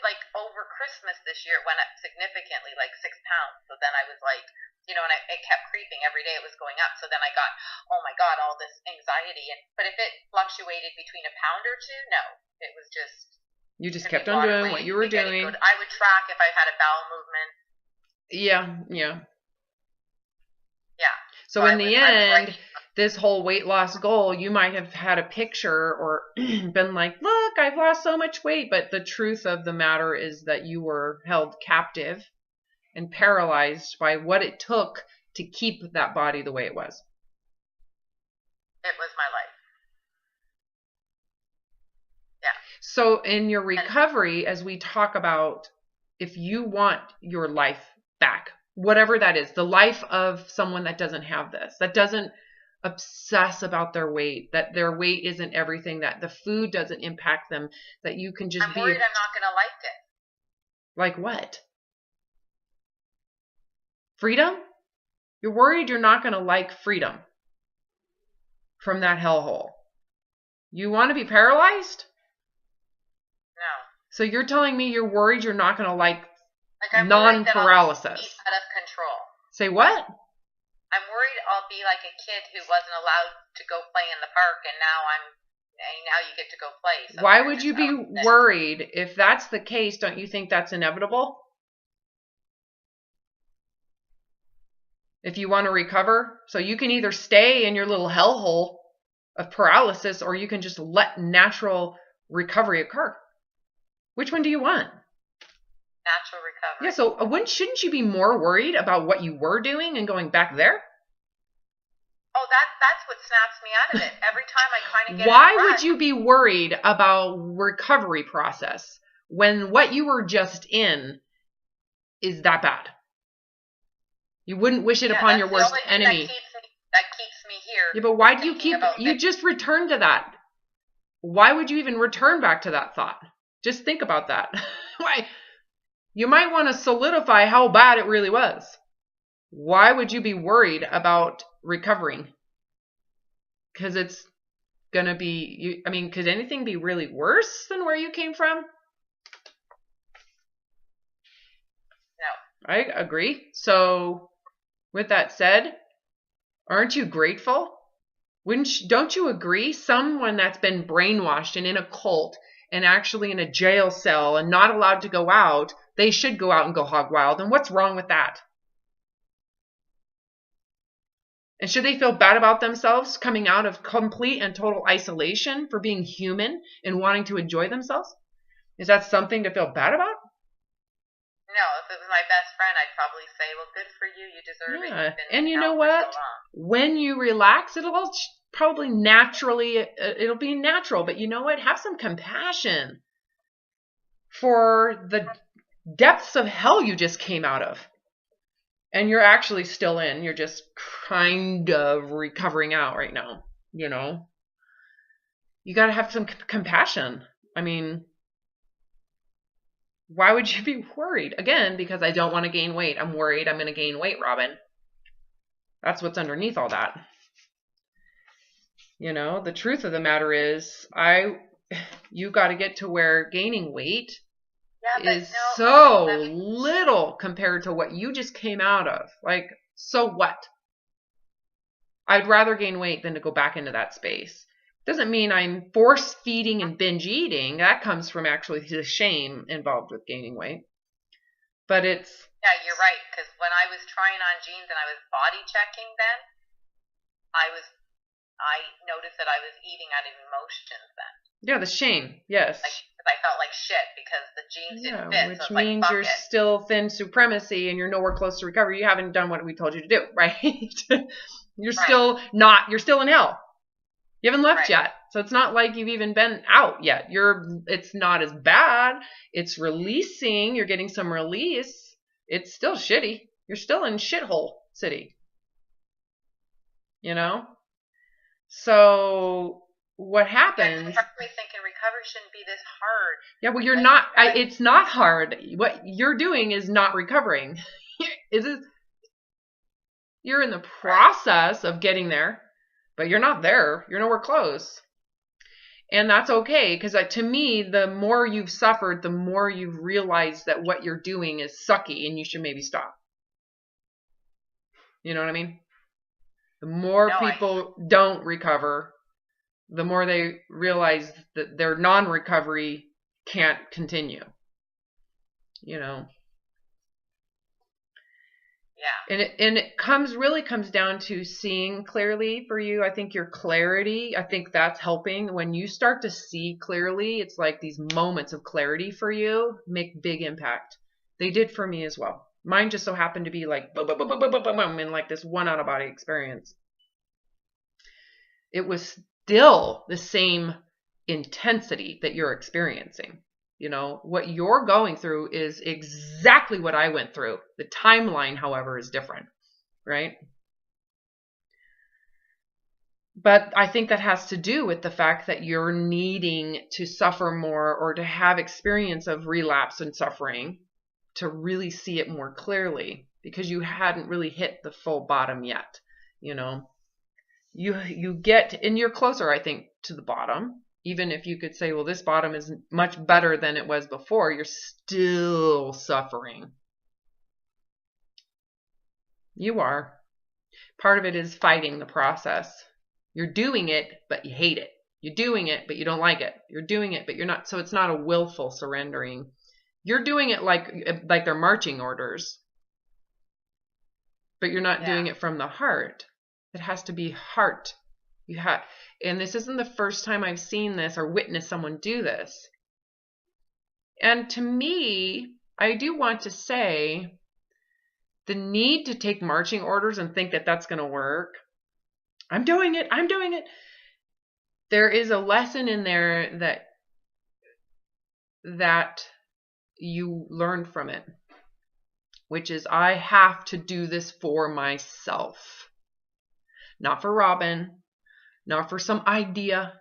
Speaker 2: like over Christmas this year, it went up significantly, like 6 pounds. So then I was like, and it kept creeping every day. It was going up. So then I got, oh my God, all this anxiety. But if it fluctuated between a pound or two, no, it was just.
Speaker 1: You just kept on doing what you were doing.
Speaker 2: I would track if I had a bowel movement.
Speaker 1: Yeah. So
Speaker 2: So
Speaker 1: in the end, this whole weight loss goal, you might have had a picture or been like, look, I've lost so much weight. But the truth of the matter is that you were held captive and paralyzed by what it took to keep that body the way it was.
Speaker 2: It was my life. Yeah.
Speaker 1: So in your recovery, as we talk about, if you want your life back, whatever that is, the life of someone that doesn't have this, that doesn't obsess about their weight, that their weight isn't everything, that the food doesn't impact them, that you can just
Speaker 2: I'm worried I'm not going to like it.
Speaker 1: Like what? Freedom? You're worried you're not going to like freedom from that hellhole. You want to be paralyzed?
Speaker 2: No.
Speaker 1: So you're telling me you're worried you're not going to like
Speaker 2: non-paralysis?
Speaker 1: Out
Speaker 2: of control.
Speaker 1: Say what?
Speaker 2: I'm worried I'll be like a kid who wasn't allowed to go play in the park, and now you get to go play. So
Speaker 1: why would you be worried? If that's the case, don't you think that's inevitable? If you want to recover, so you can either stay in your little hellhole of paralysis, or you can just let natural recovery occur. Which one do you want?
Speaker 2: Natural recovery.
Speaker 1: Yeah, so shouldn't you be more worried about what you were doing and going back there?
Speaker 2: Oh, that's what snaps me out of it. Every time I kind of get
Speaker 1: Why would you be worried about recovery process when what you were just in is that bad? You wouldn't wish it upon your worst enemy.
Speaker 2: That keeps me here.
Speaker 1: Yeah, but why do you keep... You just returned to that. Why would you even return back to that thought? Just think about that. Why? You might want to solidify how bad it really was. Why would you be worried about recovering? Because it's going to be... could anything be really worse than where you came from?
Speaker 2: No.
Speaker 1: I agree. So... with that said, aren't you grateful? Don't you agree? Someone that's been brainwashed and in a cult and actually in a jail cell and not allowed to go out, they should go out and go hog wild. And what's wrong with that? And should they feel bad about themselves coming out of complete and total isolation for being human and wanting to enjoy themselves? Is that something to feel bad about?
Speaker 2: No, if it was my best friend, I'd probably say, well, good for you. You deserve it. You've been
Speaker 1: And you know
Speaker 2: out for so
Speaker 1: what?
Speaker 2: long.
Speaker 1: When you relax, it'll all probably naturally, it'll be natural. But you know what? Have some compassion for the depths of hell you just came out of. And you're actually still in. You're just kind of recovering out right now. You know? You got to have some compassion. I mean, why would you be worried? Again, because I don't want to gain weight. I'm worried I'm going to gain weight, Robin. That's what's underneath all that. You know, the truth of the matter is, you got to get to where gaining weight is so little compared to what you just came out of. Like, so what? I'd rather gain weight than to go back into that space. Doesn't mean I'm force feeding and binge eating. That comes from actually the shame involved with gaining weight. But it's...
Speaker 2: Yeah, you're right. Because when I was trying on jeans and I was body checking then, I noticed that I was eating out of emotions then.
Speaker 1: Yeah, the shame. Yes.
Speaker 2: I felt like shit because the jeans didn't fit.
Speaker 1: Which
Speaker 2: so
Speaker 1: means you're still thin supremacy and you're nowhere close to recovery. You haven't done what we told you to do, right? You're still in hell. You haven't left yet. So it's not like you've even been out yet. It's not as bad. It's releasing. You're getting some release. It's still shitty. You're still in shithole city. You know? So what happens?
Speaker 2: I'm probably thinking recovery shouldn't be this hard.
Speaker 1: Yeah, well, you're not. It's not hard. What you're doing is not recovering. You're in the process of getting there, but you're not there. You're nowhere close. And that's okay, because to me, the more you've suffered, the more you've realized that what you're doing is sucky and you should maybe stop. You know what I mean? The more people don't recover, the more they realize that their non-recovery can't continue. You know?
Speaker 2: Yeah.
Speaker 1: And it really comes down to seeing clearly for you. I think your clarity, I think that's helping. When you start to see clearly, it's like these moments of clarity for you make big impact. They did for me as well. Mine just so happened to be like boom, boom, boom, boom, boom, boom, boom, in like this one out-of-body experience. It was still the same intensity that you're experiencing. You know, what you're going through is exactly what I went through. The timeline, however, is different, right? But I think that has to do with the fact that you're needing to suffer more or to have experience of relapse and suffering to really see it more clearly, because you hadn't really hit the full bottom yet. You know, you get, and you're closer, I think, to the bottom. Even if you could say, well, this bottom is much better than it was before, you're still suffering. You are. Part of it is fighting the process. You're doing it, but you hate it. You're doing it, but you don't like it. You're doing it, but you're not. So it's not a willful surrendering. You're doing it like they're marching orders, but you're not doing it from the heart. It has to be heart. And this isn't the first time I've seen this or witnessed someone do this. And to me, I do want to say the need to take marching orders and think that that's going to work. I'm doing it. I'm doing it. There is a lesson in there that you learn from it, which is I have to do this for myself, not for Robin. Not for some idea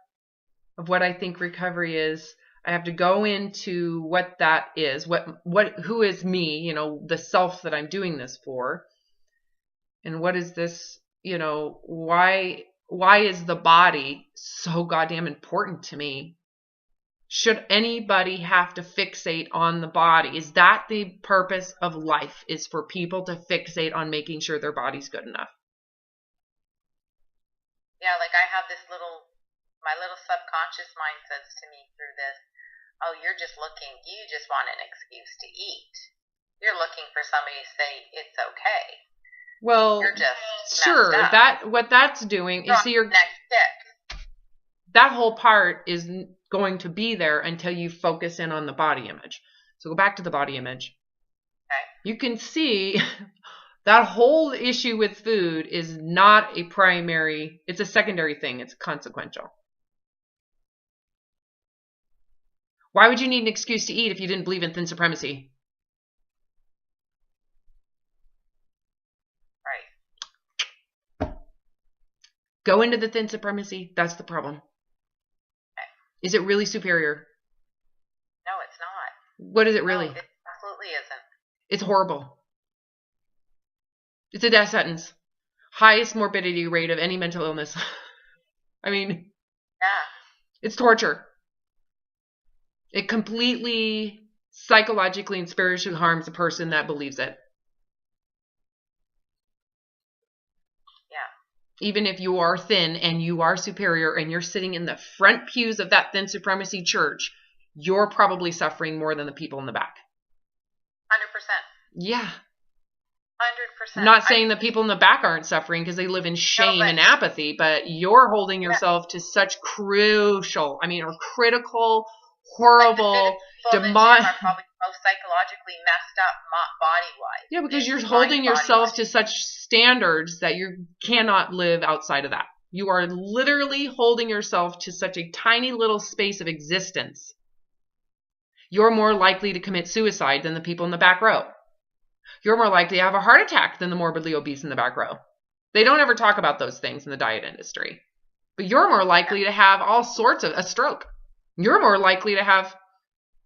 Speaker 1: of what I think recovery is. I have to go into what that is, who is me, you know, the self that I'm doing this for. And what is this, you know, why is the body so goddamn important to me? Should anybody have to fixate on the body? Is that the purpose of life, is for people to fixate on making sure their body's good enough?
Speaker 2: Yeah, like I have my little subconscious mind says to me through this, oh, you just want an excuse to eat. You're looking for somebody to say it's okay.
Speaker 1: Well,
Speaker 2: You're just
Speaker 1: sure.
Speaker 2: messed up.
Speaker 1: What that's doing is see
Speaker 2: Next step.
Speaker 1: that whole part is going to be there until you focus in on the body image. So go back to the body image.
Speaker 2: Okay.
Speaker 1: You can see that whole issue with food is not a primary, it's a secondary thing. It's consequential. Why would you need an excuse to eat if you didn't believe in thin supremacy?
Speaker 2: Right.
Speaker 1: Go into the thin supremacy. That's the problem.
Speaker 2: Okay.
Speaker 1: Is it really superior?
Speaker 2: No, it's not.
Speaker 1: What is it really?
Speaker 2: No, it absolutely isn't.
Speaker 1: It's horrible. It's a death sentence. Highest morbidity rate of any mental illness. I mean,
Speaker 2: yeah.
Speaker 1: It's torture. It completely psychologically and spiritually harms a person that believes it.
Speaker 2: Yeah.
Speaker 1: Even if you are thin and you are superior and you're sitting in the front pews of that thin supremacy church, you're probably suffering more than the people in the back.
Speaker 2: 100%.
Speaker 1: Yeah.
Speaker 2: 100%.
Speaker 1: Not saying the people in the back aren't suffering because they live in shame and apathy, but you're holding yourself to such critical, horrible,
Speaker 2: demonic. Are probably most psychologically messed up body-wise.
Speaker 1: Yeah, because you're holding yourself to such standards that you cannot live outside of that. You are literally holding yourself to such a tiny little space of existence. You're more likely to commit suicide than the people in the back row. You're more likely to have a heart attack than the morbidly obese in the back row. They don't ever talk about those things in the diet industry. But you're more likely to have all sorts of a stroke. You're more likely to have,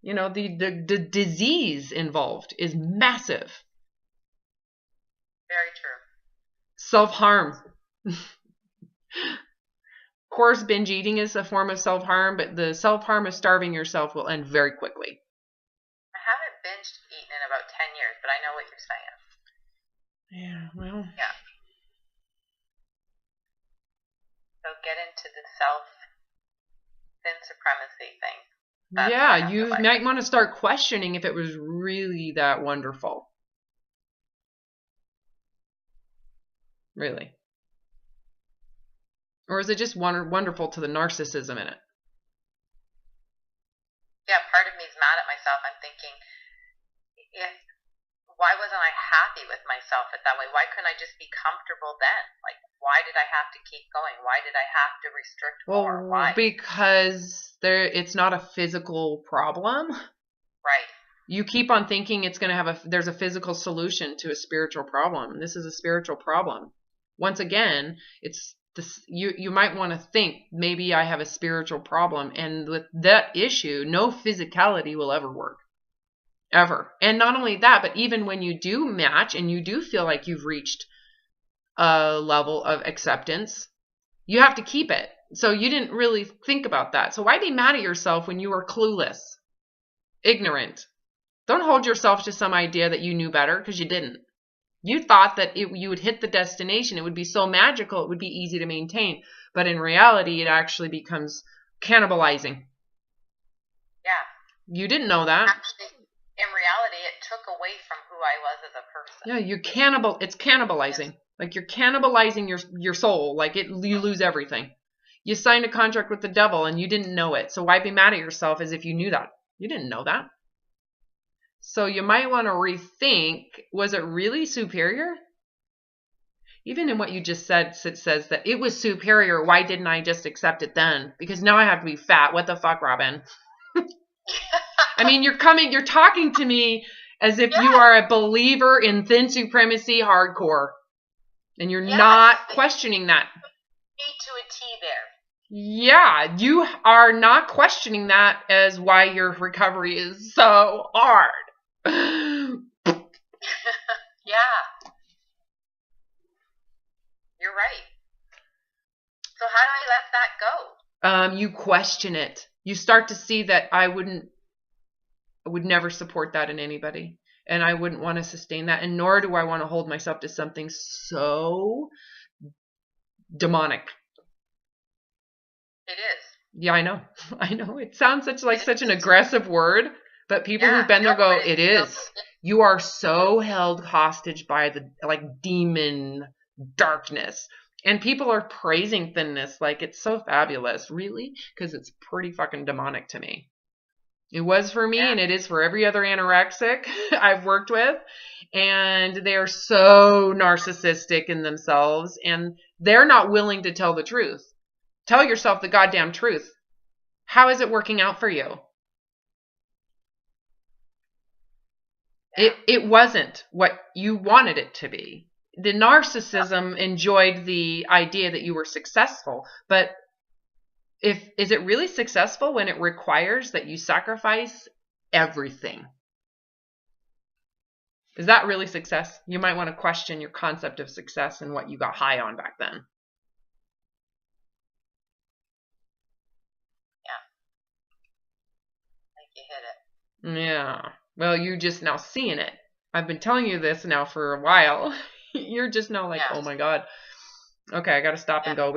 Speaker 1: the disease involved is massive.
Speaker 2: Very true.
Speaker 1: Self-harm. Of course, binge eating is a form of self-harm, but the self-harm of starving yourself will end very quickly.
Speaker 2: I haven't binge eaten in about 10 years, but I know what you're saying.
Speaker 1: Yeah, well.
Speaker 2: Yeah. So get into the thin supremacy thing.
Speaker 1: Yeah, you might want to start questioning if it was really that wonderful. Really. Or is it just wonderful to the narcissism in it?
Speaker 2: Yeah, part of me is mad at myself. I'm thinking, why wasn't I happy with myself that way? Why couldn't I just be comfortable then? Like, why did I have to keep going? Why did I have to restrict more? Why?
Speaker 1: Because it's not a physical problem.
Speaker 2: Right.
Speaker 1: You keep on thinking there's a physical solution to a spiritual problem. This is a spiritual problem. Once again, it's this, you might want to think maybe I have a spiritual problem, and with that issue, no physicality will ever work. Ever. And not only that, but even when you do match and you do feel like you've reached a level of acceptance, you have to keep it. So you didn't really think about that. So why be mad at yourself when you were clueless, ignorant? Don't hold yourself to some idea that you knew better, because you didn't. You thought that you would hit the destination. It would be so magical. It would be easy to maintain. But in reality, it actually becomes cannibalizing.
Speaker 2: Yeah.
Speaker 1: You didn't know that.
Speaker 2: Actually, in reality, it took away from who I was as a person.
Speaker 1: Yeah, it's cannibalizing. Yes. Like you're cannibalizing your soul. Like you lose everything. You signed a contract with the devil and you didn't know it. So why be mad at yourself as if you knew that? You didn't know that. So you might want to rethink, was it really superior? Even in what you just said, it says that it was superior. Why didn't I just accept it then? Because now I have to be fat. What the fuck, Robin? I mean, you're talking to me as if you are a believer in thin supremacy hardcore. And you're not questioning that.
Speaker 2: A to a T there.
Speaker 1: Yeah, you are not questioning that as why your recovery is so hard.
Speaker 2: Yeah. You're right. So how do I let that go?
Speaker 1: You question it. You start to see that I would never support that in anybody. And I wouldn't want to sustain that. And nor do I want to hold myself to something so demonic.
Speaker 2: It is.
Speaker 1: Yeah, I know. I know. It sounds such an aggressive word, but people who've been there go, it is. You are so held hostage by the like demon darkness. And people are praising thinness like it's so fabulous. Really? Because it's pretty fucking demonic to me. It was for me, and it is for every other anorexic I've worked with. And they're so narcissistic in themselves, and they're not willing to tell the truth. Tell yourself the goddamn truth. How is it working out for you? It wasn't what you wanted it to be. The narcissism enjoyed the idea that you were successful, but is it really successful when it requires that you sacrifice everything? Is that really success? You might want to question your concept of success and what you got high on back then.
Speaker 2: Yeah. I think you hit it.
Speaker 1: Yeah. Well, you're just now seeing it. I've been telling you this now for a while. You're just now like, oh my God. Okay, I got to stop and go.